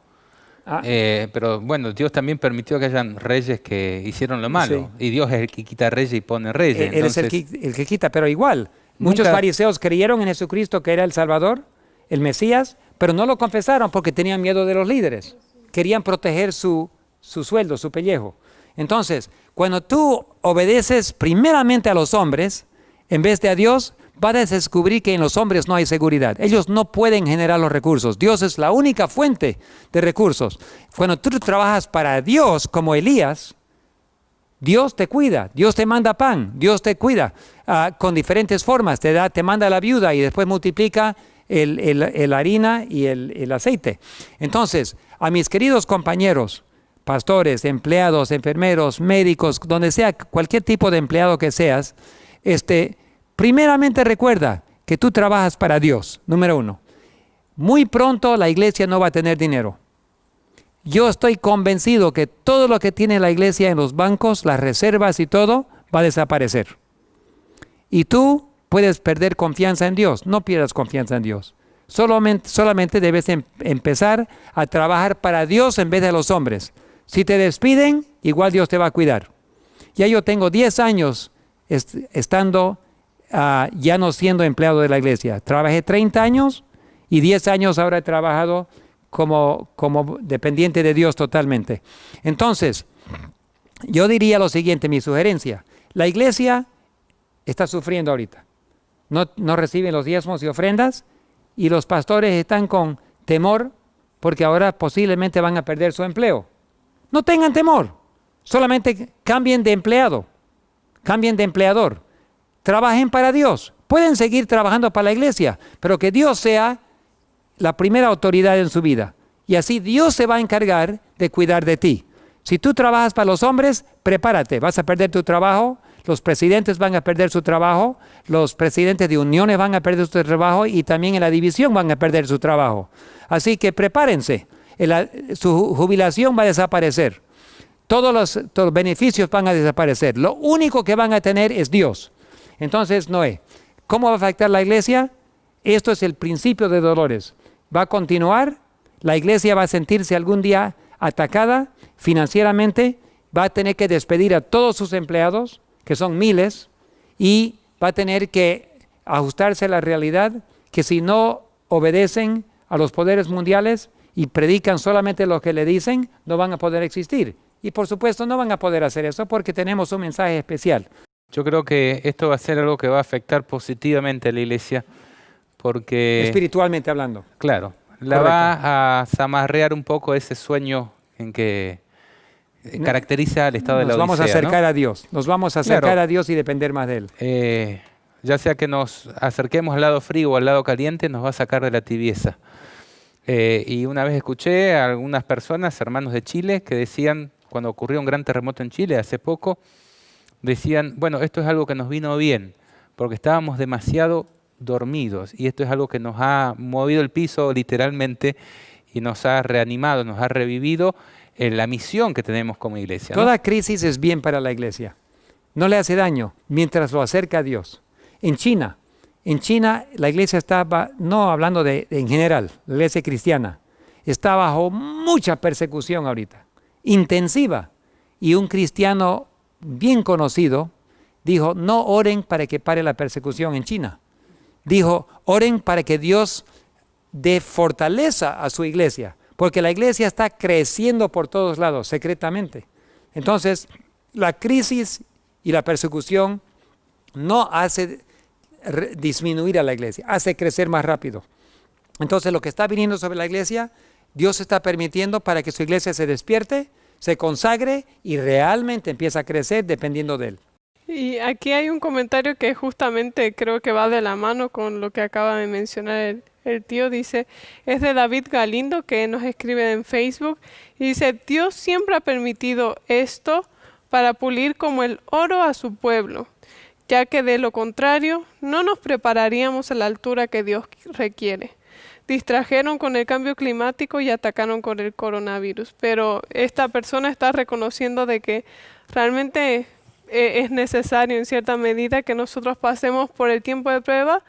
Pero bueno, Dios también permitió que hayan reyes que hicieron lo malo. Sí. Y Dios es el que quita reyes y pone reyes. Él es el que quita, pero igual. Muchos fariseos creyeron en Jesucristo que era el Salvador, el Mesías, pero no lo confesaron porque tenían miedo de los líderes. Querían proteger su sueldo, su pellejo. Entonces, cuando tú obedeces primeramente a los hombres, en vez de a Dios, vas a descubrir que en los hombres no hay seguridad. Ellos no pueden generar los recursos. Dios es la única fuente de recursos. Cuando tú trabajas para Dios, como Elías, Dios te cuida, Dios te manda pan, Dios te cuida con diferentes formas. Te manda la viuda y después multiplica el harina y el aceite. Entonces, a mis queridos compañeros, pastores, empleados, enfermeros, médicos, donde sea, cualquier tipo de empleado que seas, primeramente recuerda que tú trabajas para Dios, número 1. Muy pronto la iglesia no va a tener dinero. Yo estoy convencido que todo lo que tiene la iglesia en los bancos, las reservas y todo, va a desaparecer. Y tú puedes perder confianza en Dios. No pierdas confianza en Dios. Solamente debes empezar a trabajar para Dios en vez de los hombres. Si te despiden, igual Dios te va a cuidar. Ya yo tengo 10 años estando ya no siendo empleado de la iglesia. Trabajé 30 años y 10 años ahora he trabajado como dependiente de Dios totalmente. Entonces, yo diría lo siguiente, mi sugerencia. La iglesia está sufriendo ahorita. No reciben los diezmos y ofrendas y los pastores están con temor porque ahora posiblemente van a perder su empleo. No tengan temor, solamente cambien de empleado, cambien de empleador, trabajen para Dios. Pueden seguir trabajando para la iglesia, pero que Dios sea la primera autoridad en su vida. Y así Dios se va a encargar de cuidar de ti. Si tú trabajas para los hombres, prepárate, vas a perder tu trabajo, los presidentes van a perder su trabajo, los presidentes de uniones van a perder su trabajo y también en la división van a perder su trabajo. Así que prepárense. Su jubilación va a desaparecer. Todos los beneficios van a desaparecer. Lo único que van a tener es Dios. Entonces, Noé, ¿cómo va a afectar la iglesia? Esto es el principio de dolores. Va a continuar, la iglesia va a sentirse algún día atacada financieramente, va a tener que despedir a todos sus empleados, que son miles, y va a tener que ajustarse a la realidad que si no obedecen a los poderes mundiales y predican solamente lo que le dicen, no van a poder existir. Y por supuesto no van a poder hacer eso porque tenemos un mensaje especial. Yo creo que esto va a ser algo que va a afectar positivamente a la iglesia porque... Espiritualmente hablando. Claro, la Correcto. va a zamarrear un poco ese sueño en que caracteriza al estado de la Nos vamos a Odisea, acercar ¿no? a Dios. Nos vamos a acercar Claro. a Dios y depender más de Él. Ya sea que nos acerquemos al lado frío o al lado caliente, nos va a sacar de la tibieza. Y una vez escuché a algunas personas, hermanos de Chile, que decían, cuando ocurrió un gran terremoto en Chile hace poco, decían, bueno, esto es algo que nos vino bien, porque estábamos demasiado dormidos y esto es algo que nos ha movido el piso literalmente y nos ha reanimado, nos ha revivido en la misión que tenemos como iglesia, ¿no? Toda crisis es bien para la iglesia. No le hace daño mientras lo acerca a Dios. En China la iglesia estaba, no hablando en general, la iglesia cristiana, está bajo mucha persecución ahorita, intensiva. Y un cristiano bien conocido dijo, no oren para que pare la persecución en China. Dijo, oren para que Dios dé fortaleza a su iglesia, porque la iglesia está creciendo por todos lados, secretamente. Entonces, la crisis y la persecución no hace disminuir a la iglesia, hace crecer más rápido. Entonces, lo que está viniendo sobre la iglesia, Dios está permitiendo para que su iglesia se despierte, se consagre y realmente empiece a crecer dependiendo de Él. Y aquí hay un comentario que justamente creo que va de la mano con lo que acaba de mencionar el tío. Dice, es de David Galindo, que nos escribe en Facebook. Y dice, Dios siempre ha permitido esto para pulir como el oro a su pueblo, ya que de lo contrario no nos prepararíamos a la altura que Dios requiere. Distrajeron con el cambio climático y atacaron con el coronavirus. Pero esta persona está reconociendo de que realmente es necesario en cierta medida que nosotros pasemos por el tiempo de prueba,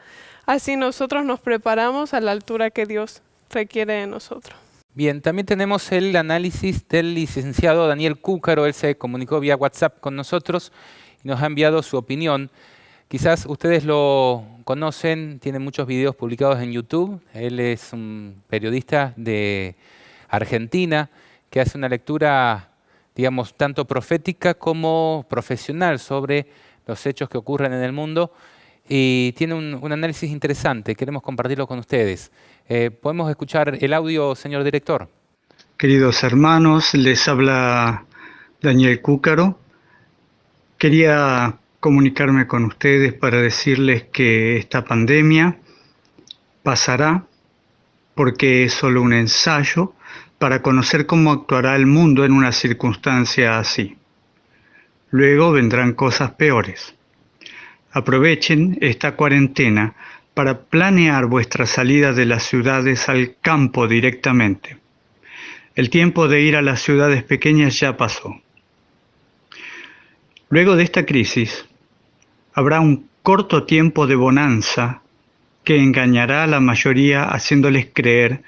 así nosotros nos preparamos a la altura que Dios requiere de nosotros. Bien, también tenemos el análisis del licenciado Daniel Cúcaro. Él se comunicó vía WhatsApp con nosotros y nos ha enviado su opinión. Quizás ustedes lo conocen, tiene muchos videos publicados en YouTube. Él es un periodista de Argentina que hace una lectura, digamos, tanto profética como profesional sobre los hechos que ocurren en el mundo. y tiene un análisis interesante. Queremos compartirlo con ustedes. ¿Podemos escuchar el audio, señor director? Queridos hermanos, les habla Daniel Cúcaro. Quería comunicarme con ustedes para decirles que esta pandemia pasará porque es solo un ensayo para conocer cómo actuará el mundo en una circunstancia así. Luego vendrán cosas peores. Aprovechen esta cuarentena para planear vuestra salida de las ciudades al campo directamente. El tiempo de ir a las ciudades pequeñas ya pasó. Luego de esta crisis, habrá un corto tiempo de bonanza que engañará a la mayoría haciéndoles creer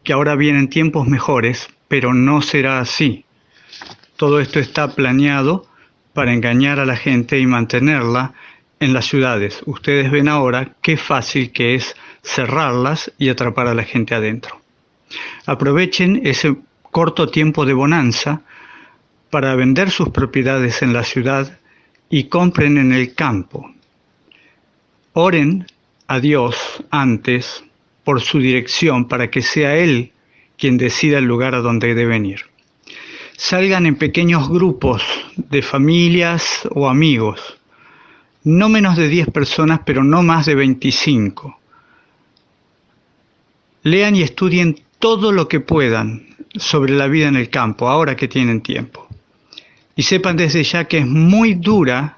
que ahora vienen tiempos mejores, pero no será así. Todo esto está planeado para engañar a la gente y mantenerla en las ciudades. Ustedes ven ahora qué fácil que es cerrarlas y atrapar a la gente adentro. Aprovechen ese corto tiempo de bonanza para vender sus propiedades en la ciudad y compren en el campo. Oren a Dios antes por su dirección para que sea Él quien decida el lugar a donde deben ir. Salgan en pequeños grupos de familias o amigos. No menos de 10 personas, pero no más de 25. Lean y estudien todo lo que puedan sobre la vida en el campo, ahora que tienen tiempo. Y sepan desde ya que es muy dura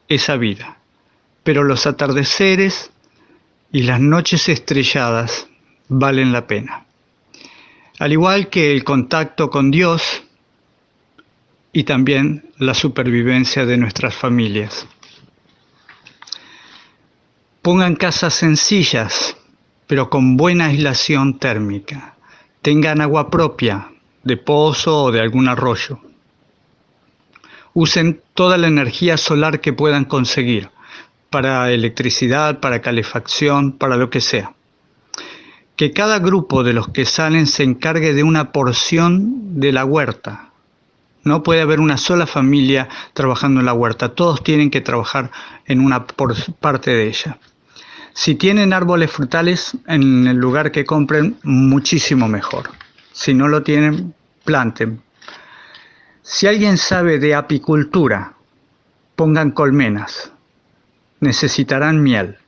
esa vida, pero los atardeceres y las noches estrelladas valen la pena. Al igual que el contacto con Dios y también la supervivencia de nuestras familias. Pongan casas sencillas, pero con buena aislación térmica. Tengan agua propia, de pozo o de algún arroyo. Usen toda la energía solar que puedan conseguir, para electricidad, para calefacción, para lo que sea. Que cada grupo de los que salen se encargue de una porción de la huerta. No puede haber una sola familia trabajando en la huerta, todos tienen que trabajar en una parte de ella. Si tienen árboles frutales en el lugar que compren, muchísimo mejor. Si no lo tienen, planten. Si alguien sabe de apicultura, pongan colmenas. Necesitarán miel.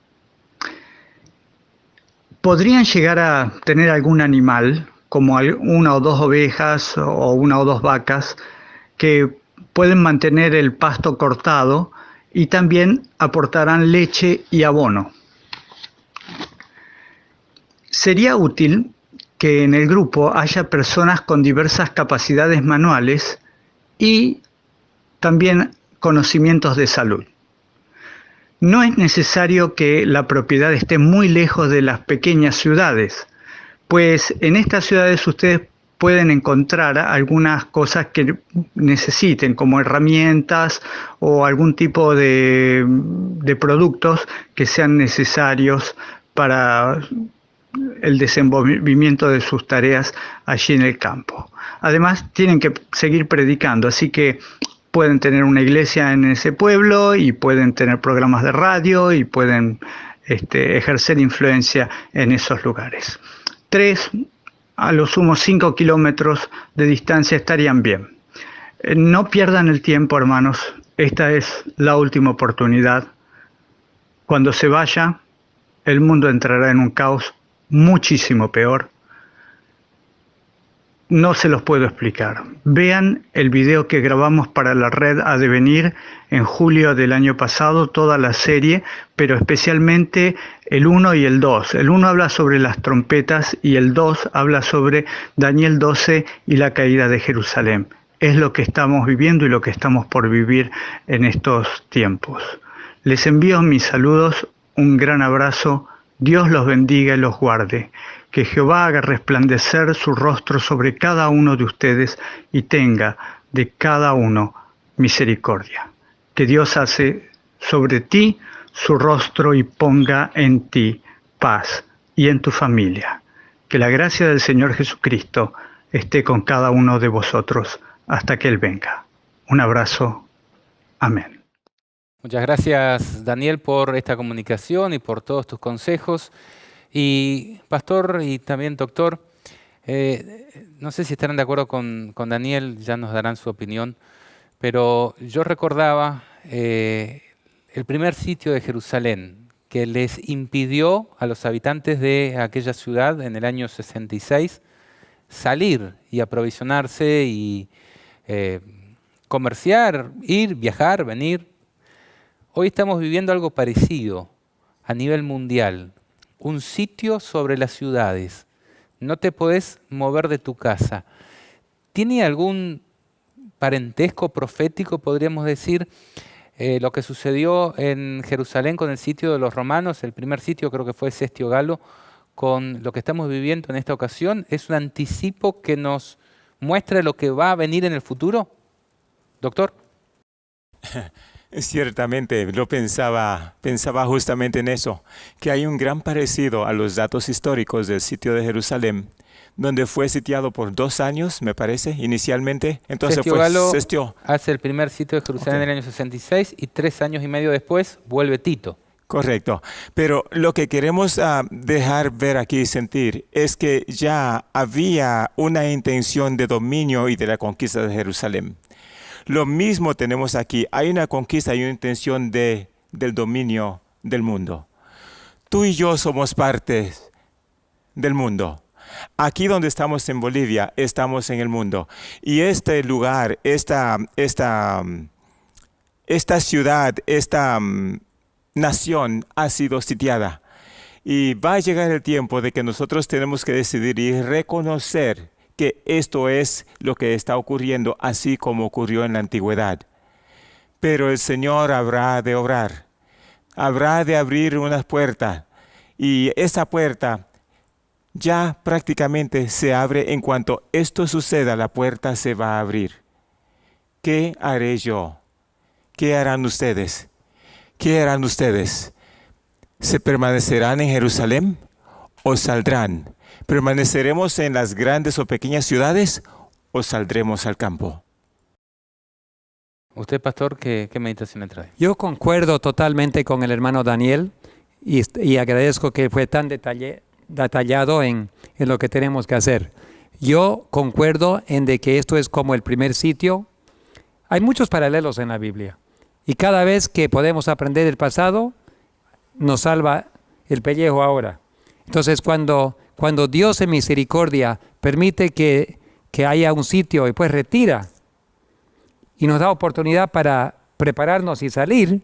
Podrían llegar a tener algún animal, como una o dos ovejas o una o dos vacas, que pueden mantener el pasto cortado y también aportarán leche y abono. Sería útil que en el grupo haya personas con diversas capacidades manuales y también conocimientos de salud. No es necesario que la propiedad esté muy lejos de las pequeñas ciudades, pues en estas ciudades ustedes pueden encontrar algunas cosas que necesiten, como herramientas o algún tipo de productos que sean necesarios para el desenvolvimiento de sus tareas allí en el campo. Además, tienen que seguir predicando, así que pueden tener una iglesia en ese pueblo y pueden tener programas de radio y pueden ejercer influencia en esos lugares. 3, a lo sumo 5 kilómetros de distancia estarían bien. No pierdan el tiempo, hermanos. Esta es la última oportunidad. Cuando se vaya, el mundo entrará en un caos muchísimo peor. No se los puedo explicar. Vean el video que grabamos para la red Adevenir en julio del año pasado, toda la serie, pero especialmente el 1 y el 2. El 1 habla sobre las trompetas y el 2 habla sobre Daniel 12 y la caída de Jerusalén. Es lo que estamos viviendo y lo que estamos por vivir en estos tiempos. Les envío mis saludos, un gran abrazo. Dios los bendiga y los guarde. Que Jehová haga resplandecer su rostro sobre cada uno de ustedes y tenga de cada uno misericordia. Que Dios hace sobre ti su rostro y ponga en ti paz y en tu familia. Que la gracia del Señor Jesucristo esté con cada uno de vosotros hasta que Él venga. Un abrazo. Amén. Muchas gracias, Daniel, por esta comunicación y por todos tus consejos. Y pastor y también doctor, no sé si estarán de acuerdo con Daniel, ya nos darán su opinión, pero yo recordaba el primer sitio de Jerusalén que les impidió a los habitantes de aquella ciudad en el año 66 salir y aprovisionarse y comerciar, ir, viajar, venir. Hoy estamos viviendo algo parecido a nivel mundial. Un sitio sobre las ciudades. No te podés mover de tu casa. ¿Tiene algún parentesco profético, podríamos decir, lo que sucedió en Jerusalén con el sitio de los romanos? El primer sitio creo que fue Cestio Galo. Con lo que estamos viviendo en esta ocasión, ¿es un anticipo que nos muestra lo que va a venir en el futuro? Doctor. Ciertamente, lo pensaba justamente en eso, que hay un gran parecido a los datos históricos del sitio de Jerusalén, donde fue sitiado por 2 años, me parece, inicialmente. Entonces Cestio fue Galo Cestio. hace el primer sitio de Jerusalén en el año 66 y 3 años y medio después vuelve Tito. Correcto, pero lo que queremos dejar ver aquí y sentir es que ya había una intención de dominio y de la conquista de Jerusalén. Lo mismo tenemos aquí, hay una conquista y una intención del dominio del mundo. Tú y yo somos parte del mundo. Aquí donde estamos en Bolivia, estamos en el mundo. Y este lugar, esta ciudad, esta nación ha sido sitiada. Y va a llegar el tiempo de que nosotros tenemos que decidir y reconocer que esto es lo que está ocurriendo, así como ocurrió en la antigüedad. Pero el Señor habrá de obrar, habrá de abrir una puerta, y esa puerta ya prácticamente se abre. En cuanto esto suceda, la puerta se va a abrir. ¿Qué haré yo? ¿Qué harán ustedes? ¿Qué harán ustedes? ¿Se permanecerán en Jerusalén o saldrán? ¿Permaneceremos en las grandes o pequeñas ciudades o saldremos al campo? Usted, pastor, ¿qué meditación le trae? Yo concuerdo totalmente con el hermano Daniel y agradezco que fue tan detallado en lo que tenemos que hacer. Yo concuerdo en de que esto es como el primer sitio. Hay muchos paralelos en la Biblia y cada vez que podemos aprender del pasado nos salva el pellejo ahora. Entonces cuando Dios en misericordia permite que haya un sitio y pues retira y nos da oportunidad para prepararnos y salir,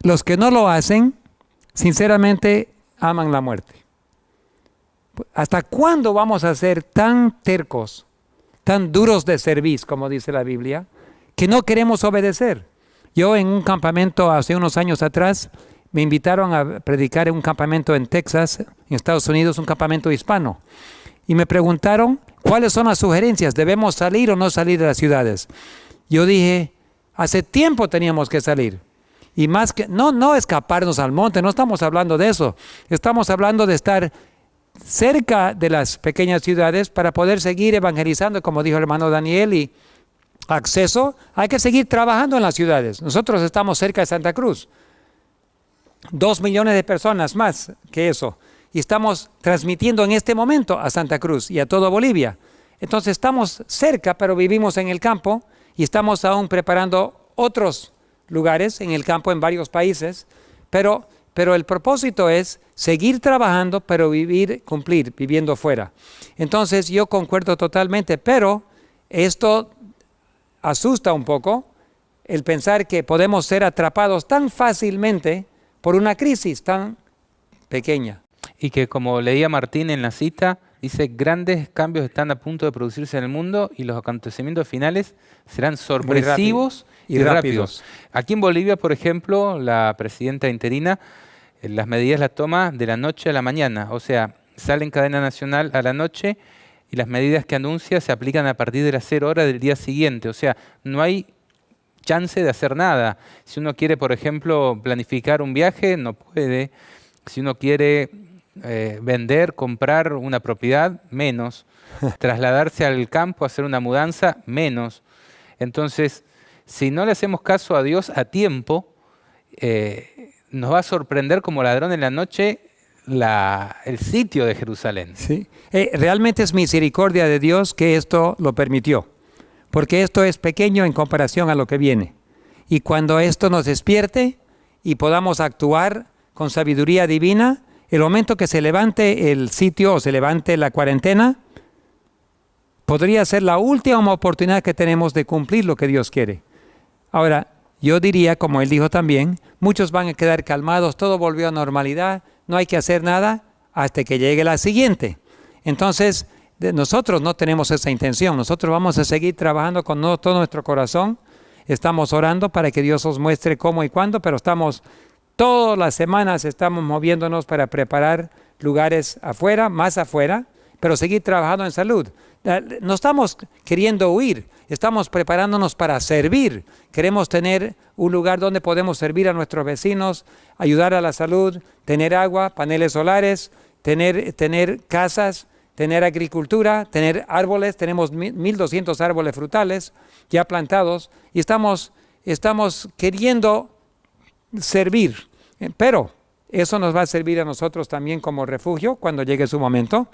los que no lo hacen, sinceramente aman la muerte. ¿Hasta cuándo vamos a ser tan tercos, tan duros de cerviz, como dice la Biblia, que no queremos obedecer? Yo en un campamento hace unos años atrás, me invitaron a predicar en un campamento en Texas, en Estados Unidos, un campamento hispano. Y me preguntaron, ¿cuáles son las sugerencias? ¿Debemos salir o no salir de las ciudades? Yo dije, hace tiempo teníamos que salir. Y más que, no escaparnos al monte, no estamos hablando de eso. Estamos hablando de estar cerca de las pequeñas ciudades para poder seguir evangelizando, como dijo el hermano Daniel, y acceso. Hay que seguir trabajando en las ciudades. Nosotros estamos cerca de Santa Cruz. 2 millones de personas más que eso. Y estamos transmitiendo en este momento a Santa Cruz y a toda Bolivia. Entonces estamos cerca, pero vivimos en el campo y estamos aún preparando otros lugares en el campo en varios países. Pero el propósito es seguir trabajando, pero cumplir, viviendo fuera. Entonces yo concuerdo totalmente, pero esto asusta un poco el pensar que podemos ser atrapados tan fácilmente por una crisis tan pequeña. Y que, como leía Martín en la cita, dice, grandes cambios están a punto de producirse en el mundo y los acontecimientos finales serán sorpresivos y rápidos. Aquí en Bolivia, por ejemplo, la presidenta interina, las medidas las toma de la noche a la mañana. O sea, sale en cadena nacional a la noche y las medidas que anuncia se aplican a partir de las 0 horas del día siguiente. O sea, no hay chance de hacer nada. Si uno quiere, por ejemplo, planificar un viaje, no puede. Si uno quiere vender, comprar una propiedad, menos. Trasladarse al campo, hacer una mudanza, menos. Entonces, si no le hacemos caso a Dios a tiempo, nos va a sorprender como ladrón en la noche el sitio de Jerusalén. Sí. Realmente es misericordia de Dios que esto lo permitió, porque esto es pequeño en comparación a lo que viene. Y cuando esto nos despierte y podamos actuar con sabiduría divina, el momento que se levante el sitio o se levante la cuarentena, podría ser la última oportunidad que tenemos de cumplir lo que Dios quiere. Ahora, yo diría, como él dijo también, muchos van a quedar calmados, todo volvió a normalidad, no hay que hacer nada hasta que llegue la siguiente. Entonces, nosotros no tenemos esa intención, nosotros vamos a seguir trabajando con todo nuestro corazón, estamos orando para que Dios os muestre cómo y cuándo, pero todas las semanas estamos moviéndonos para preparar lugares afuera, más afuera, pero seguir trabajando en salud. No estamos queriendo huir, estamos preparándonos para servir. Queremos tener un lugar donde podemos servir a nuestros vecinos, ayudar a la salud, tener agua, paneles solares, tener casas, tener agricultura, tener árboles. Tenemos 1,200 árboles frutales ya plantados y estamos queriendo servir. Pero eso nos va a servir a nosotros también como refugio cuando llegue su momento.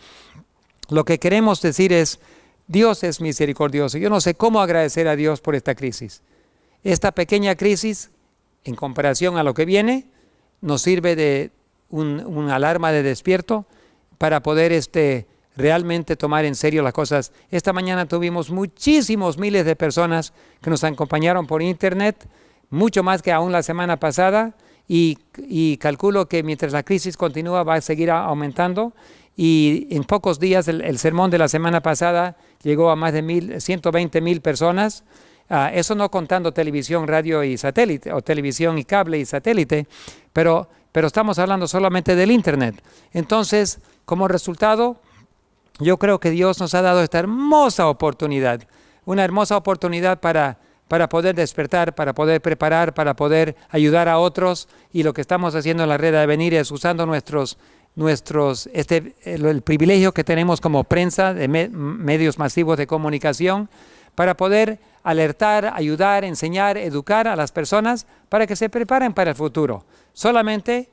Lo que queremos decir es, Dios es misericordioso. Yo no sé cómo agradecer a Dios por esta crisis. Esta pequeña crisis, en comparación a lo que viene, nos sirve de un alarma de despierto para poder realmente tomar en serio las cosas. Esta mañana tuvimos muchísimos miles de personas que nos acompañaron por internet, mucho más que aún la semana pasada, y calculo que mientras la crisis continúa va a seguir aumentando. Y en pocos días el sermón de la semana pasada llegó a más de 120,000 personas. Eso no contando televisión, radio y satélite, o televisión y cable y satélite, pero estamos hablando solamente del internet. Entonces, como resultado, yo creo que Dios nos ha dado esta hermosa oportunidad, una hermosa oportunidad para poder despertar, para poder preparar, para poder ayudar a otros. Y lo que estamos haciendo en la Red Avenir es usando el privilegio que tenemos como prensa de medios masivos de comunicación para poder alertar, ayudar, enseñar, educar a las personas para que se preparen para el futuro. Solamente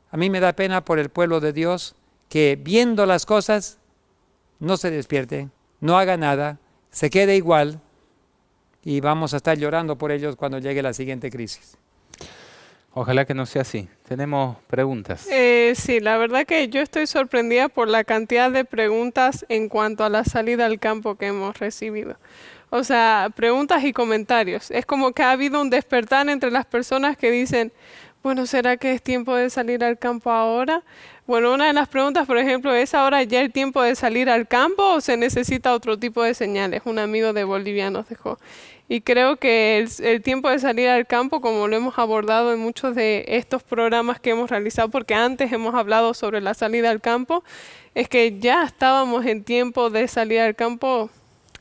a mí me da pena por el pueblo de Dios que viendo las cosas no se despierte, no haga nada, se quede igual y vamos a estar llorando por ellos cuando llegue la siguiente crisis. Ojalá que no sea así. Tenemos preguntas. Sí, la verdad que yo estoy sorprendida por la cantidad de preguntas en cuanto a la salida al campo que hemos recibido. O sea, preguntas y comentarios. Es como que ha habido un despertar entre las personas que dicen, bueno, ¿será que es tiempo de salir al campo ahora? Bueno, una de las preguntas, por ejemplo, ¿es ahora ya el tiempo de salir al campo o se necesita otro tipo de señales? Un amigo de Bolivia nos dejó. Y creo que el tiempo de salir al campo, como lo hemos abordado en muchos de estos programas que hemos realizado, porque antes hemos hablado sobre la salida al campo, es que ya estábamos en tiempo de salir al campo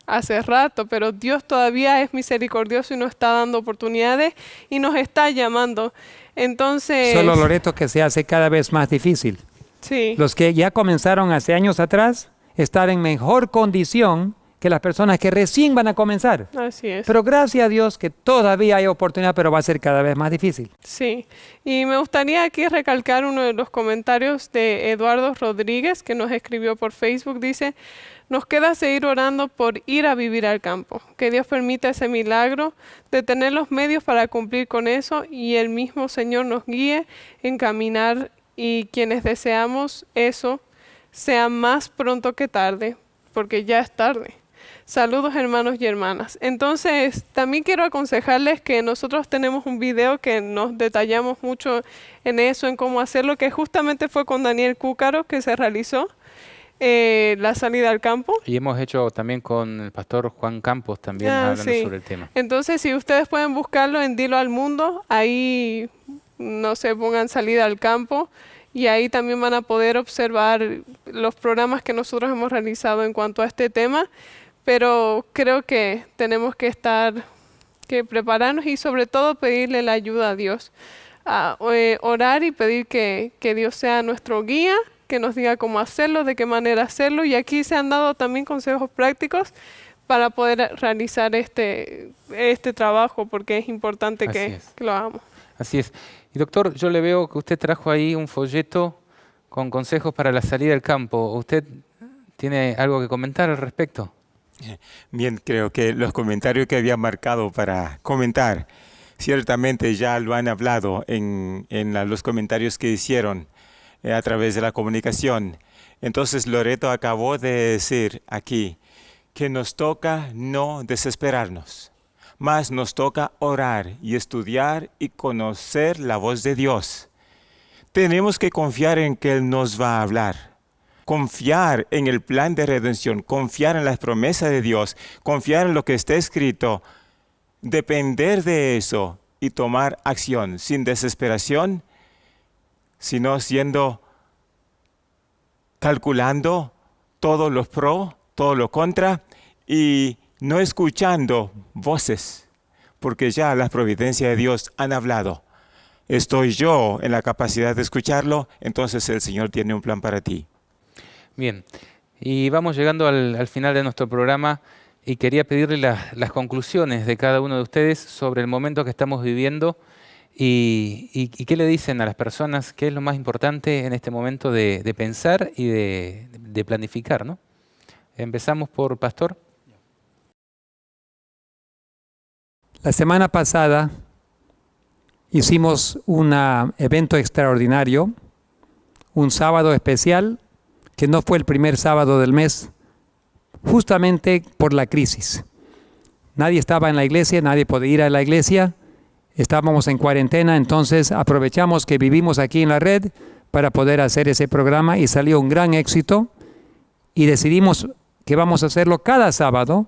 hace rato, pero Dios todavía es misericordioso y nos está dando oportunidades y nos está llamando. Entonces, solo Loreto que se hace cada vez más difícil. Sí. Los que ya comenzaron hace años atrás están en mejor condición que las personas que recién van a comenzar. Así es. Pero gracias a Dios que todavía hay oportunidad, pero va a ser cada vez más difícil. Sí, y me gustaría aquí recalcar uno de los comentarios de Eduardo Rodríguez, que nos escribió por Facebook. Dice, nos queda seguir orando por ir a vivir al campo. Que Dios permita ese milagro de tener los medios para cumplir con eso y el mismo Señor nos guíe en caminar y quienes deseamos eso sea más pronto que tarde, porque ya es tarde. Saludos hermanos y hermanas. Entonces, también quiero aconsejarles que nosotros tenemos un video que nos detallamos mucho en eso, en cómo hacerlo, que justamente fue con Daniel Cúcaro que se realizó la salida al campo. Y hemos hecho también con el pastor Juan Campos también hablando sobre el tema. Entonces, si ustedes pueden buscarlo en Dilo al Mundo, ahí no se pongan salida al campo. Y ahí también van a poder observar los programas que nosotros hemos realizado en cuanto a este tema. Pero creo que tenemos que prepararnos y sobre todo pedirle la ayuda a Dios. Orar y pedir que Dios sea nuestro guía, que nos diga cómo hacerlo, de qué manera hacerlo. Y aquí se han dado también consejos prácticos para poder realizar este trabajo, porque es importante que lo hagamos. Así es. Y doctor, yo le veo que usted trajo ahí un folleto con consejos para la salida del campo. ¿Usted tiene algo que comentar al respecto? Bien, creo que los comentarios que había marcado para comentar, ciertamente ya lo han hablado en los comentarios que hicieron a través de la comunicación. Entonces Loreto acabó de decir aquí que nos toca no desesperarnos, más nos toca orar y estudiar y conocer la voz de Dios. Tenemos que confiar en que Él nos va a hablar. Confiar en el plan de redención, confiar en las promesas de Dios, confiar en lo que está escrito, depender de eso y tomar acción sin desesperación, sino calculando todos los pro, todo lo contra y no escuchando voces, porque ya las providencias de Dios han hablado. Estoy yo en la capacidad de escucharlo, entonces el Señor tiene un plan para ti. Bien, y vamos llegando al final de nuestro programa y quería pedirle las conclusiones de cada uno de ustedes sobre el momento que estamos viviendo y qué le dicen a las personas, qué es lo más importante en este momento de pensar y de planificar, ¿no? Empezamos por Pastor. La semana pasada hicimos un evento extraordinario, un sábado especial, que no fue el primer sábado del mes, justamente por la crisis. Nadie estaba en la iglesia, nadie podía ir a la iglesia, estábamos en cuarentena, entonces aprovechamos que vivimos aquí en la red para poder hacer ese programa y salió un gran éxito y decidimos que vamos a hacerlo cada sábado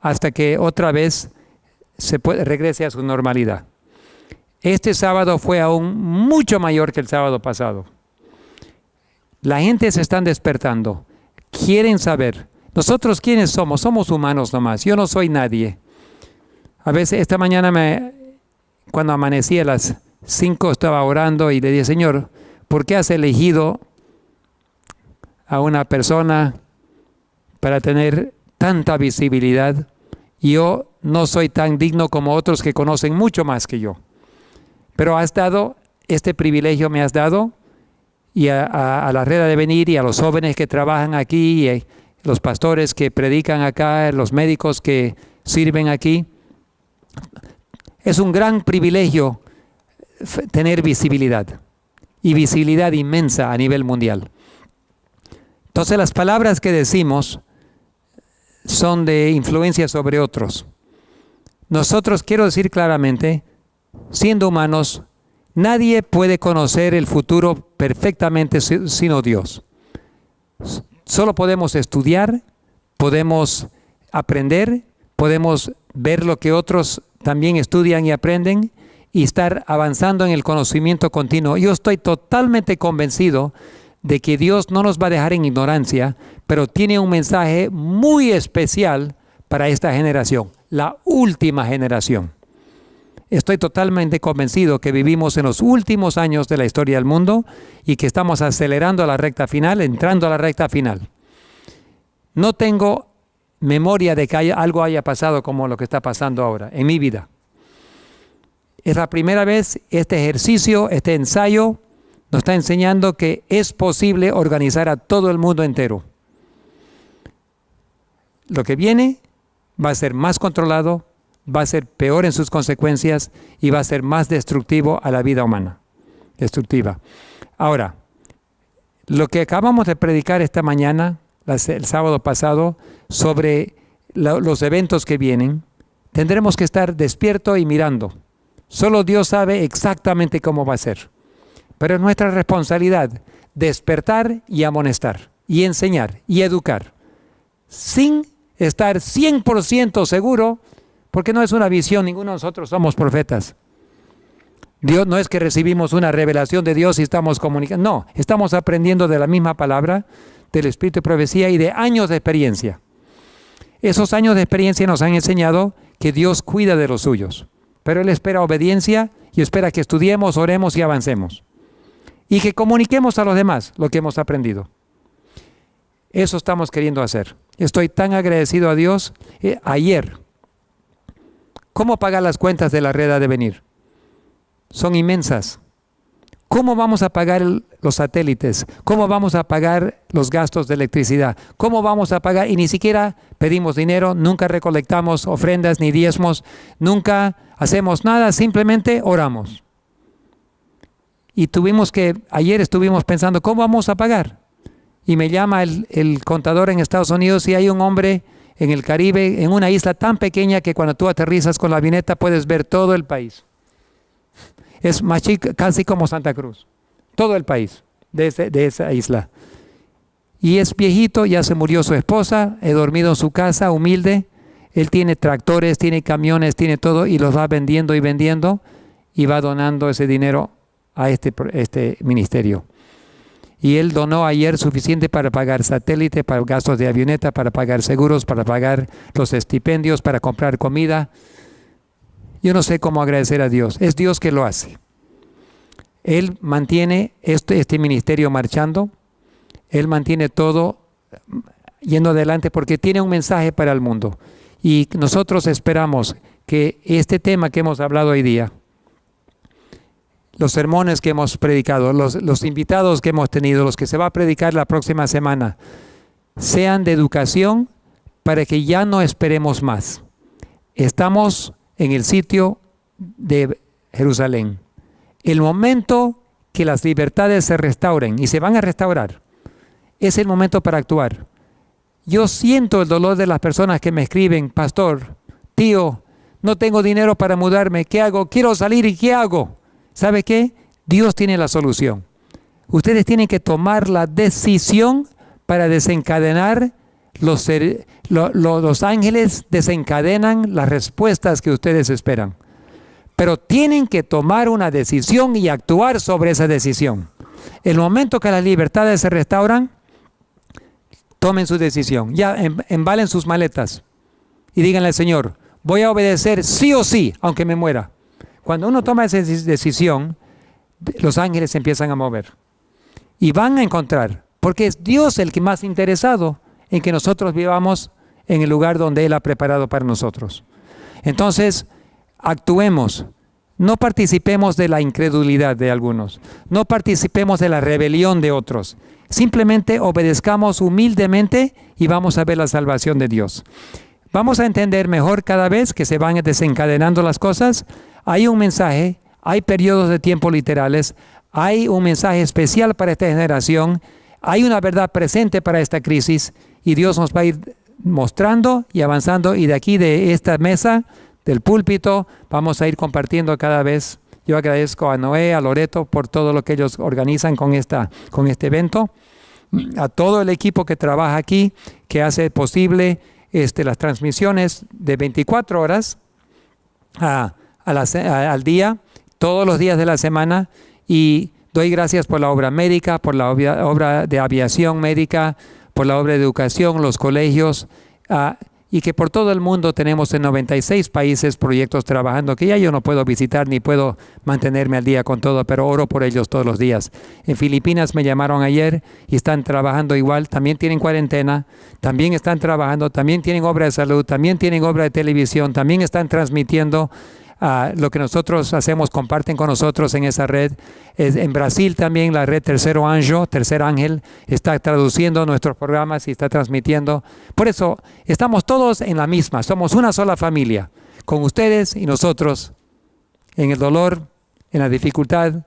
hasta que otra vez regrese a su normalidad. Este sábado fue aún mucho mayor que el sábado pasado. La gente se están despertando, quieren saber. Nosotros, ¿quiénes somos? Somos humanos nomás, yo no soy nadie. A veces esta mañana cuando amanecí a las 5 estaba orando y le dije, Señor, ¿por qué has elegido a una persona para tener tanta visibilidad? Yo no soy tan digno como otros que conocen mucho más que yo. Pero has dado, este privilegio me has dado, y a la red de venir y a los jóvenes que trabajan aquí, y los pastores que predican acá, los médicos que sirven aquí. Es un gran privilegio tener visibilidad, y visibilidad inmensa a nivel mundial. Entonces las palabras que decimos son de influencia sobre otros. Nosotros, quiero decir claramente, siendo humanos, nadie puede conocer el futuro perfectamente sino Dios. Solo podemos estudiar, podemos aprender, podemos ver lo que otros también estudian y aprenden y estar avanzando en el conocimiento continuo. Yo estoy totalmente convencido de que Dios no nos va a dejar en ignorancia, pero tiene un mensaje muy especial para esta generación, la última generación. Estoy totalmente convencido que vivimos en los últimos años de la historia del mundo y que estamos acelerando a la recta final, entrando a la recta final. No tengo memoria de que algo haya pasado como lo que está pasando ahora en mi vida. Es la primera vez este ejercicio, este ensayo, nos está enseñando que es posible organizar a todo el mundo entero. Lo que viene va a ser más controlado, va a ser peor en sus consecuencias y va a ser más destructivo a la vida humana. Destructiva. Ahora, lo que acabamos de predicar esta mañana, el sábado pasado, sobre los eventos que vienen, tendremos que estar despiertos y mirando. Solo Dios sabe exactamente cómo va a ser. Pero es nuestra responsabilidad despertar y amonestar, y enseñar, y educar, sin estar 100% seguro, porque no es una visión, ninguno de nosotros somos profetas. Dios no es que recibimos una revelación de Dios y estamos comunicando, no, estamos aprendiendo de la misma palabra, del Espíritu de Profecía y de años de experiencia. Esos años de experiencia nos han enseñado que Dios cuida de los suyos, pero Él espera obediencia y espera que estudiemos, oremos y avancemos. Y que comuniquemos a los demás lo que hemos aprendido. Eso estamos queriendo hacer. Estoy tan agradecido a Dios. Ayer, ¿cómo pagar las cuentas de la red de venir? son inmensas. ¿Cómo vamos a pagar los satélites? ¿Cómo vamos a pagar los gastos de electricidad? ¿Cómo vamos a pagar? Y ni siquiera pedimos dinero, nunca recolectamos ofrendas ni diezmos, nunca hacemos nada, simplemente oramos. Y ayer estuvimos pensando, ¿cómo vamos a pagar? Y me llama el contador en Estados Unidos y hay un hombre en el Caribe, en una isla tan pequeña que cuando tú aterrizas con la avioneta puedes ver todo el país. Es más chico, casi como Santa Cruz. Todo el país de esa isla. Y es viejito, ya se murió su esposa, he dormido en su casa, humilde. Él tiene tractores, tiene camiones, tiene todo y los va vendiendo y va donando ese dinero a este ministerio. Y él donó ayer suficiente para pagar satélite, para gastos de avioneta, para pagar seguros, para pagar los estipendios, para comprar comida. Yo no sé cómo agradecer a Dios. Es Dios que lo hace. Él mantiene este ministerio marchando. Él mantiene todo yendo adelante porque tiene un mensaje para el mundo. Y nosotros esperamos que este tema que hemos hablado hoy día, los sermones que hemos predicado, los invitados que hemos tenido, los que se va a predicar la próxima semana, sean de educación para que ya no esperemos más. Estamos en el sitio de Jerusalén. El momento que las libertades se restauren, y se van a restaurar, es el momento para actuar. Yo siento el dolor de las personas que me escriben, pastor, tío, no tengo dinero para mudarme, ¿qué hago? Quiero salir, ¿y qué hago? ¿Sabe qué? Dios tiene la solución. Ustedes tienen que tomar la decisión para desencadenar los ángeles desencadenan las respuestas que ustedes esperan. Pero tienen que tomar una decisión y actuar sobre esa decisión. El momento que las libertades se restauran, tomen su decisión. Ya embalen sus maletas y díganle al Señor, voy a obedecer sí o sí, aunque me muera. Cuando uno toma esa decisión, los ángeles se empiezan a mover. Y van a encontrar, porque es Dios el que más interesado en que nosotros vivamos en el lugar donde Él ha preparado para nosotros. Entonces, actuemos, no participemos de la incredulidad de algunos, no participemos de la rebelión de otros, simplemente obedezcamos humildemente y vamos a ver la salvación de Dios. Vamos a entender mejor cada vez que se van desencadenando las cosas. Hay un mensaje, hay periodos de tiempo literales, hay un mensaje especial para esta generación, hay una verdad presente para esta crisis y Dios nos va a ir mostrando y avanzando y de aquí, de esta mesa, del púlpito, vamos a ir compartiendo cada vez. Yo agradezco a Noé, a Loreto por todo lo que ellos organizan con este evento, a todo el equipo que trabaja aquí, que hace posible las transmisiones de 24 horas al día, todos los días de la semana, y doy gracias por la obra médica, por la obra de aviación médica, por la obra de educación, los colegios, y que por todo el mundo tenemos en 96 países proyectos trabajando, que ya yo no puedo visitar ni puedo mantenerme al día con todo, pero oro por ellos todos los días. En Filipinas me llamaron ayer y están trabajando igual, también tienen cuarentena, también están trabajando, también tienen obra de salud, también tienen obra de televisión, también están transmitiendo lo que nosotros hacemos, comparten con nosotros en esa red. En Brasil también la red Tercer Ángel, está traduciendo nuestros programas y está transmitiendo. Por eso estamos todos en la misma, somos una sola familia, con ustedes y nosotros, en el dolor, en la dificultad,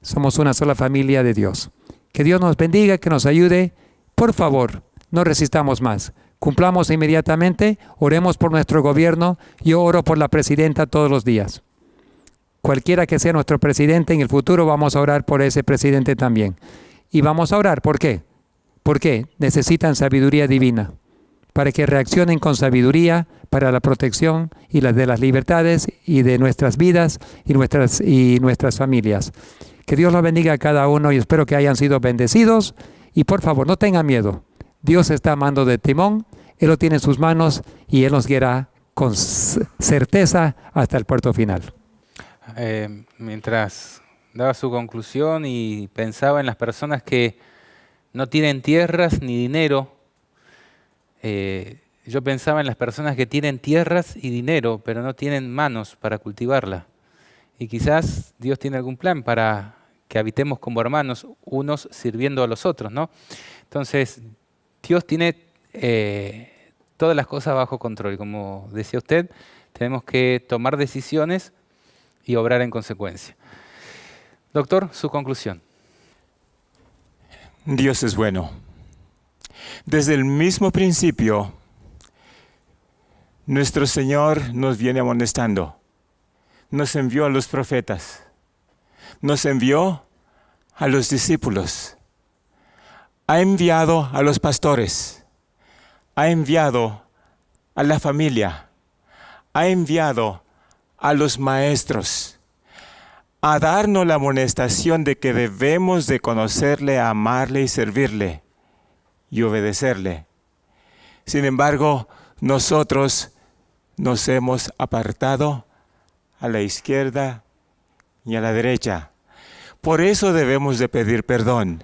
somos una sola familia de Dios. Que Dios nos bendiga, que nos ayude. Por favor, no resistamos más. Cumplamos inmediatamente, oremos por nuestro gobierno. Yo oro por la presidenta todos los días. Cualquiera que sea nuestro presidente en el futuro, vamos a orar por ese presidente también. Y vamos a orar, ¿por qué? Porque necesitan sabiduría divina, para que reaccionen con sabiduría para la protección y la de las libertades y de nuestras vidas y nuestras familias. Que Dios los bendiga a cada uno y espero que hayan sido bendecidos. Y por favor, no tengan miedo. Dios está a mando de timón, Él lo tiene en sus manos y Él nos guiará con certeza hasta el puerto final. Mientras daba su conclusión y pensaba en las personas que no tienen tierras ni dinero, yo pensaba en las personas que tienen tierras y dinero, pero no tienen manos para cultivarla. Y quizás Dios tiene algún plan para que habitemos como hermanos, unos sirviendo a los otros, ¿no? Entonces, Dios tiene todas las cosas bajo control. Y como decía usted, tenemos que tomar decisiones y obrar en consecuencia. Doctor, su conclusión. Dios es bueno. Desde el mismo principio, nuestro Señor nos viene amonestando. Nos envió a los profetas. Nos envió a los discípulos. Ha enviado a los pastores. Ha enviado a la familia. Ha enviado a los maestros a darnos la amonestación de que debemos de conocerle, amarle y servirle y obedecerle. Sin embargo, nosotros nos hemos apartado a la izquierda y a la derecha. Por eso debemos de pedir perdón.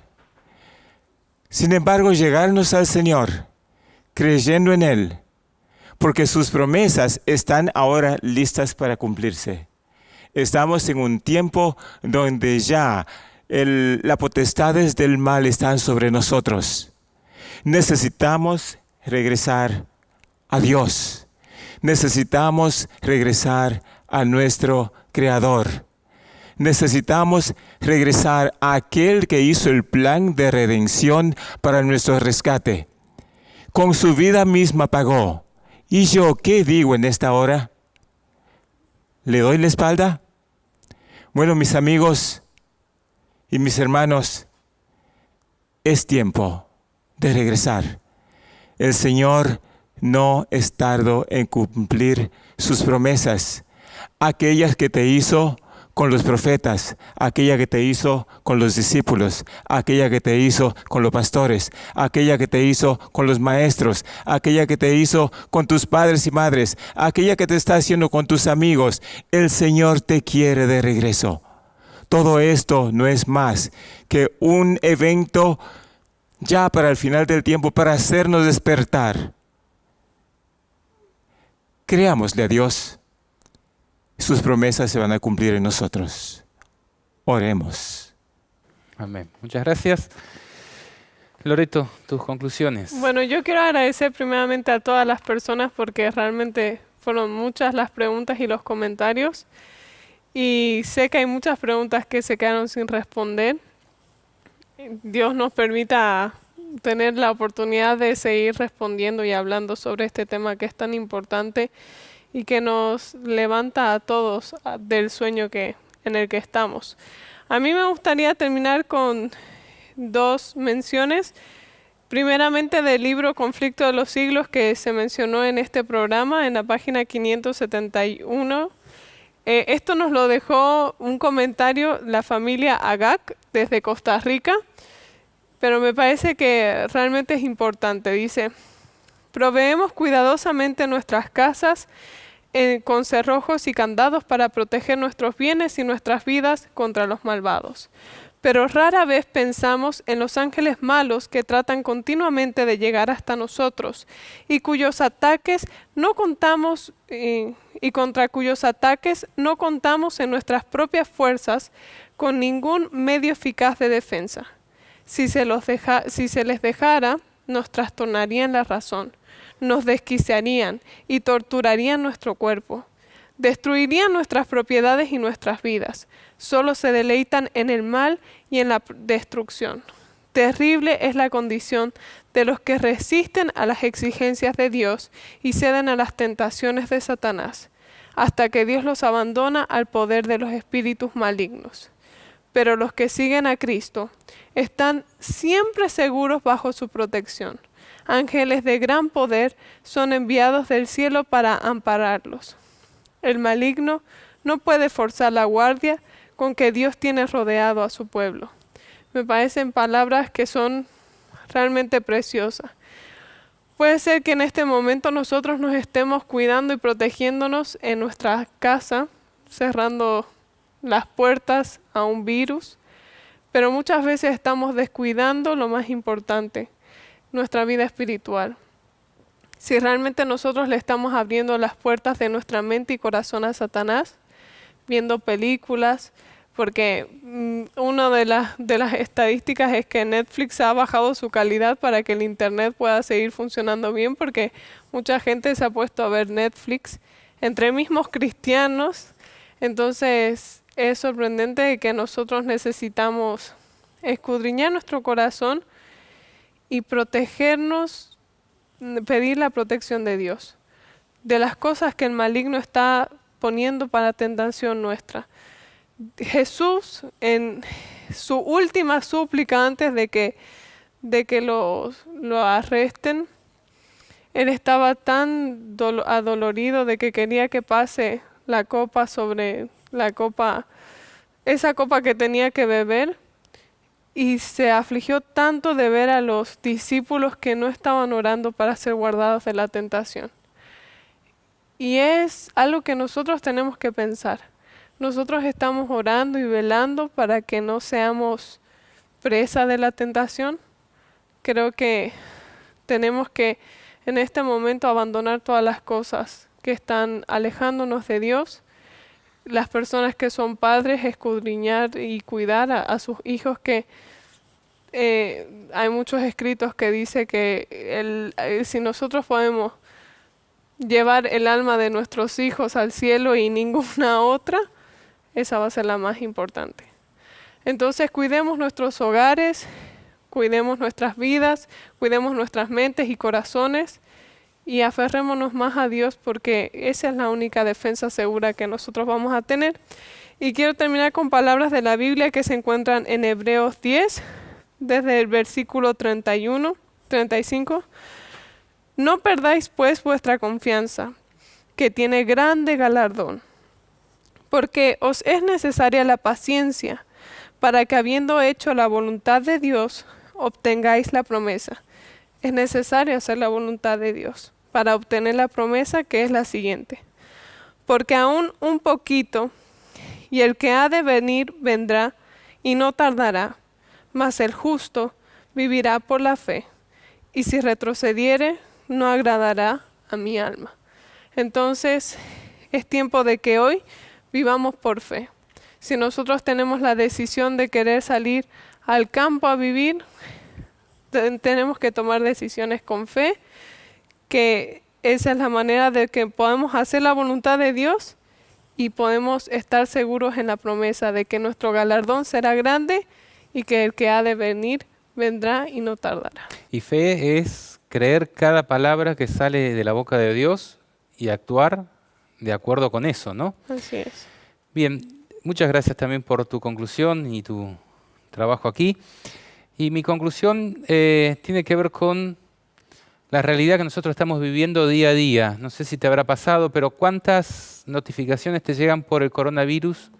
Sin embargo, llegarnos al Señor, creyendo en Él, porque sus promesas están ahora listas para cumplirse. Estamos en un tiempo donde ya las potestades del mal están sobre nosotros. Necesitamos regresar a Dios. Necesitamos regresar a nuestro Creador. Necesitamos regresar a aquel que hizo el plan de redención para nuestro rescate. Con su vida misma pagó. ¿Y yo qué digo en esta hora? ¿Le doy la espalda? Bueno, mis amigos y mis hermanos, es tiempo de regresar. El Señor no es tardo en cumplir sus promesas, aquellas que te hizo con los profetas, aquella que te hizo con los discípulos, aquella que te hizo con los pastores, aquella que te hizo con los maestros, aquella que te hizo con tus padres y madres, aquella que te está haciendo con tus amigos. El Señor te quiere de regreso. Todo esto no es más que un evento ya para el final del tiempo, para hacernos despertar. Creámosle a Dios. Sus promesas se van a cumplir en nosotros. Oremos. Amén. Muchas gracias. Loreto, tus conclusiones. Bueno, yo quiero agradecer primeramente a todas las personas porque realmente fueron muchas las preguntas y los comentarios. Y sé que hay muchas preguntas que se quedaron sin responder. Dios nos permita tener la oportunidad de seguir respondiendo y hablando sobre este tema que es tan importante y que nos levanta a todos del sueño en el que estamos. A mí me gustaría terminar con dos menciones. Primeramente del libro Conflicto de los Siglos que se mencionó en este programa, en la página 571. Esto nos lo dejó un comentario la familia Agag desde Costa Rica, pero me parece que realmente es importante. Dice: proveemos cuidadosamente nuestras casas con cerrojos y candados para proteger nuestros bienes y nuestras vidas contra los malvados. Pero rara vez pensamos en los ángeles malos que tratan continuamente de llegar hasta nosotros y cuyos ataques no contamos y contra cuyos ataques no contamos en nuestras propias fuerzas con ningún medio eficaz de defensa. Si se les dejara, nos trastornarían la razón, nos desquiciarían y torturarían nuestro cuerpo. Destruirían nuestras propiedades y nuestras vidas. Solo se deleitan en el mal y en la destrucción. Terrible es la condición de los que resisten a las exigencias de Dios y ceden a las tentaciones de Satanás, hasta que Dios los abandona al poder de los espíritus malignos. Pero los que siguen a Cristo están siempre seguros bajo su protección. Ángeles de gran poder son enviados del cielo para ampararlos. El maligno no puede forzar la guardia con que Dios tiene rodeado a su pueblo. Me parecen palabras que son realmente preciosas. Puede ser que en este momento nosotros nos estemos cuidando y protegiéndonos en nuestra casa, cerrando las puertas a un virus, pero muchas veces estamos descuidando lo más importante, nuestra vida espiritual. Si realmente nosotros le estamos abriendo las puertas de nuestra mente y corazón a Satanás, viendo películas, porque una de las estadísticas es que Netflix ha bajado su calidad para que el Internet pueda seguir funcionando bien, porque mucha gente se ha puesto a ver Netflix, entre mismos cristianos. Entonces es sorprendente que nosotros necesitamos escudriñar nuestro corazón y protegernos, pedir la protección de Dios, de las cosas que el maligno está poniendo para tentación nuestra. Jesús, en su última súplica antes de que lo arresten, él estaba tan adolorido de que quería que pase la copa sobre la copa, esa copa que tenía que beber, y se afligió tanto de ver a los discípulos que no estaban orando para ser guardados de la tentación. Y es algo que nosotros tenemos que pensar. Nosotros estamos orando y velando para que no seamos presa de la tentación. Creo que tenemos que en este momento abandonar todas las cosas que están alejándonos de Dios. Las personas que son padres, escudriñar y cuidar a sus hijos, que hay muchos escritos que dice que si nosotros podemos llevar el alma de nuestros hijos al cielo y ninguna otra, esa va a ser la más importante. Entonces cuidemos nuestros hogares, cuidemos nuestras vidas, cuidemos nuestras mentes y corazones y aferrémonos más a Dios, porque esa es la única defensa segura que nosotros vamos a tener. Y quiero terminar con palabras de la Biblia que se encuentran en Hebreos 10, desde el versículo 35. No perdáis pues vuestra confianza, que tiene grande galardón, porque os es necesaria la paciencia, para que habiendo hecho la voluntad de Dios, obtengáis la promesa. Es necesario hacer la voluntad de Dios para obtener la promesa, que es la siguiente. Porque aún un poquito, y el que ha de venir vendrá, y no tardará, mas el justo vivirá por la fe, y si retrocediere, no agradará a mi alma. Entonces, es tiempo de que hoy vivamos por fe. Si nosotros tenemos la decisión de querer salir al campo a vivir, tenemos que tomar decisiones con fe, que esa es la manera de que podemos hacer la voluntad de Dios y podemos estar seguros en la promesa de que nuestro galardón será grande y que el que ha de venir vendrá y no tardará. Y fe es creer cada palabra que sale de la boca de Dios y actuar de acuerdo con eso, ¿no? Así es. Bien, muchas gracias también por tu conclusión y tu trabajo aquí. Y mi conclusión tiene que ver con la realidad que nosotros estamos viviendo día a día. No sé si te habrá pasado, pero ¿cuántas notificaciones te llegan por el coronavirus?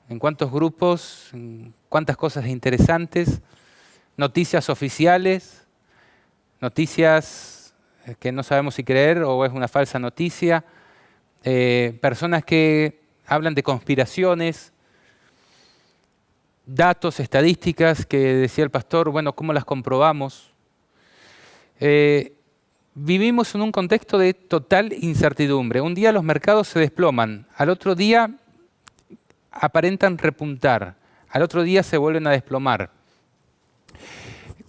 ¿En cuántos grupos? ¿En cuántas cosas interesantes? Noticias oficiales, noticias que no sabemos si creer o es una falsa noticia, personas que hablan de conspiraciones, datos, estadísticas que decía el pastor, bueno, ¿cómo las comprobamos? Vivimos en un contexto de total incertidumbre. Un día los mercados se desploman, al otro día aparentan repuntar, al otro día se vuelven a desplomar.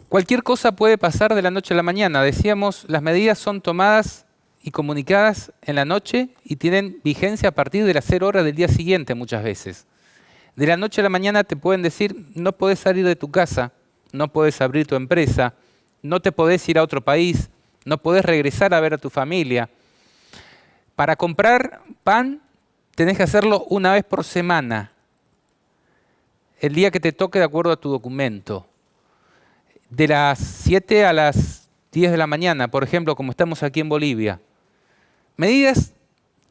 Cualquier cosa puede pasar de la noche a la mañana. Decíamos, las medidas son tomadas y comunicadas en la noche y tienen vigencia a partir de las 0 horas del día siguiente muchas veces. De la noche a la mañana te pueden decir, no podés salir de tu casa, no podés abrir tu empresa, no te podés ir a otro país, no podés regresar a ver a tu familia. Para comprar pan tenés que hacerlo una vez por semana, el día que te toque de acuerdo a tu documento. De las 7 a las 10 de la mañana, por ejemplo, como estamos aquí en Bolivia. Medidas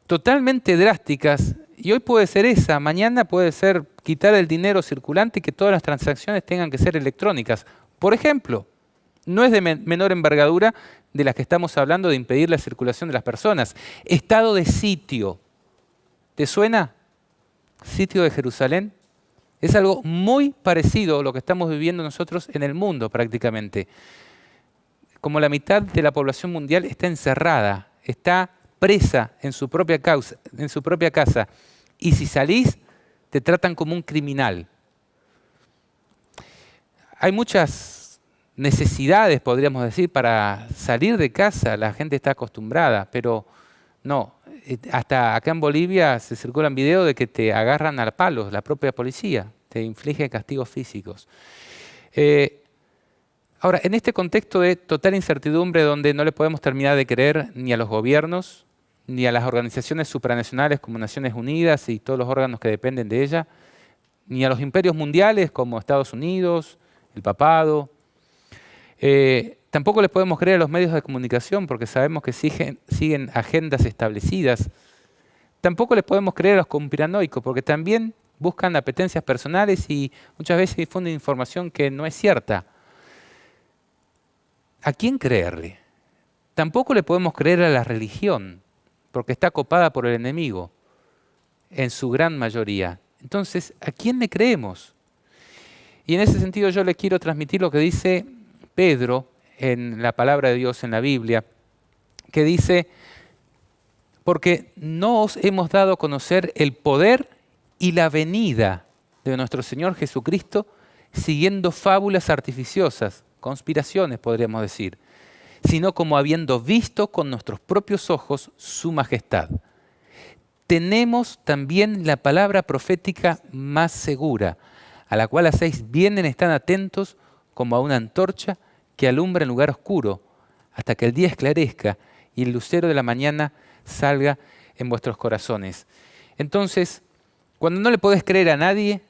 totalmente drásticas, y hoy puede ser esa, mañana puede ser quitar el dinero circulante y que todas las transacciones tengan que ser electrónicas. Por ejemplo, no es de menor envergadura de las que estamos hablando de impedir la circulación de las personas. Estado de sitio. ¿Te suena? Sitio de Jerusalén. Es algo muy parecido a lo que estamos viviendo nosotros en el mundo prácticamente. Como la mitad de la población mundial está encerrada, está presa en su propia casa. Y si salís, te tratan como un criminal. Hay muchas necesidades, podríamos decir, para salir de casa. La gente está acostumbrada, pero no. Hasta acá en Bolivia se circulan videos de que te agarran a palos, la propia policía, te inflige castigos físicos. Ahora, en este contexto de total incertidumbre donde no le podemos terminar de creer ni a los gobiernos, ni a las organizaciones supranacionales como Naciones Unidas y todos los órganos que dependen de ella, ni a los imperios mundiales como Estados Unidos, el papado. Tampoco les podemos creer a los medios de comunicación porque sabemos que siguen agendas establecidas. Tampoco les podemos creer a los conspiranoicos porque también buscan apetencias personales y muchas veces difunden información que no es cierta. ¿A quién creerle? Tampoco le podemos creer a la religión porque está copada por el enemigo en su gran mayoría. Entonces, ¿a quién le creemos? Y en ese sentido yo le quiero transmitir lo que dice Pedro en la palabra de Dios en la Biblia, que dice, porque no os hemos dado a conocer el poder y la venida de nuestro Señor Jesucristo siguiendo fábulas artificiosas, conspiraciones podríamos decir, sino como habiendo visto con nuestros propios ojos su majestad. Tenemos también la palabra profética más segura, a la cual hacéis bien en estar atentos como a una antorcha que alumbra en lugar oscuro, hasta que el día esclarezca y el lucero de la mañana salga en vuestros corazones. Entonces, cuando no le podés creer a nadie,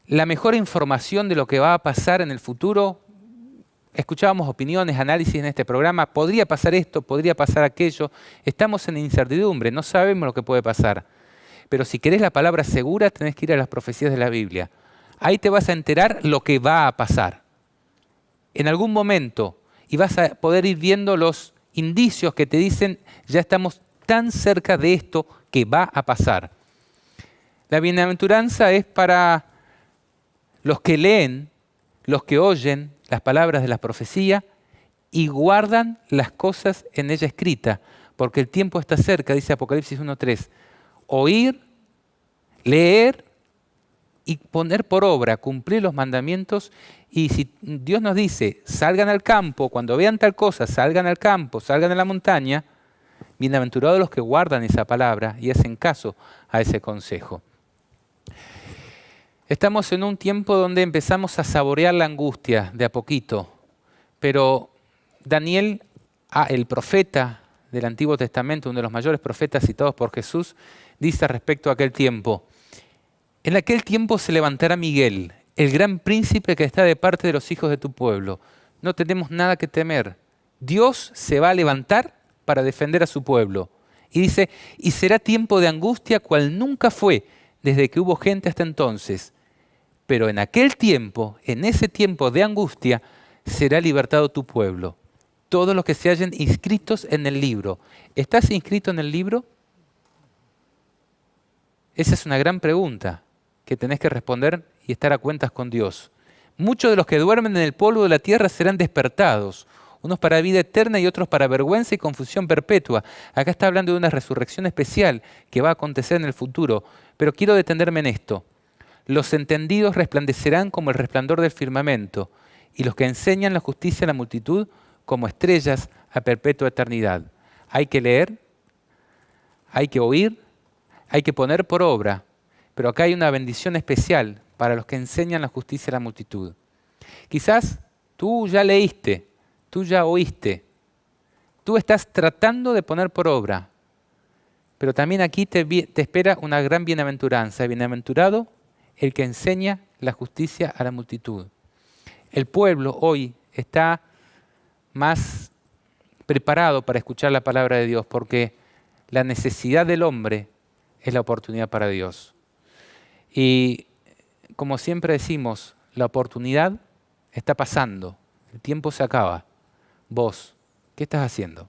la mejor información de lo que va a pasar en el futuro, escuchábamos opiniones, análisis en este programa, podría pasar esto, podría pasar aquello, estamos en incertidumbre, no sabemos lo que puede pasar. Pero si querés la palabra segura, tenés que ir a las profecías de la Biblia. Ahí te vas a enterar lo que va a pasar. En algún momento, y vas a poder ir viendo los indicios que te dicen, ya estamos tan cerca de esto que va a pasar. La bienaventuranza es para los que leen, los que oyen las palabras de la profecía y guardan las cosas en ella escritas, porque el tiempo está cerca, dice Apocalipsis 1:3. Oír, leer y poner por obra, cumplir los mandamientos. Y si Dios nos dice, salgan al campo, cuando vean tal cosa, salgan al campo, salgan a la montaña, bienaventurados los que guardan esa palabra y hacen caso a ese consejo. Estamos en un tiempo donde empezamos a saborear la angustia de a poquito, pero Daniel, el profeta del Antiguo Testamento, uno de los mayores profetas citados por Jesús, dice respecto a aquel tiempo, en aquel tiempo se levantará Miguel, el gran príncipe que está de parte de los hijos de tu pueblo. No tenemos nada que temer. Dios se va a levantar para defender a su pueblo. Y dice, y será tiempo de angustia cual nunca fue desde que hubo gente hasta entonces. Pero en aquel tiempo, en ese tiempo de angustia, será libertado tu pueblo. Todos los que se hallen inscritos en el libro. ¿Estás inscrito en el libro? Esa es una gran pregunta que tenés que responder y estar a cuentas con Dios. Muchos de los que duermen en el polvo de la tierra serán despertados, unos para vida eterna y otros para vergüenza y confusión perpetua. Acá está hablando de una resurrección especial que va a acontecer en el futuro, pero quiero detenerme en esto. Los entendidos resplandecerán como el resplandor del firmamento, y los que enseñan la justicia a la multitud como estrellas a perpetua eternidad. Hay que leer, hay que oír, hay que poner por obra, pero acá hay una bendición especial para los que enseñan la justicia a la multitud. Quizás tú ya leíste, tú ya oíste, tú estás tratando de poner por obra, pero también aquí te espera una gran bienaventuranza. Bienaventurado el que enseña la justicia a la multitud. El pueblo hoy está más preparado para escuchar la palabra de Dios porque la necesidad del hombre es la oportunidad para Dios. Y como siempre decimos, la oportunidad está pasando, el tiempo se acaba. Vos, ¿qué estás haciendo?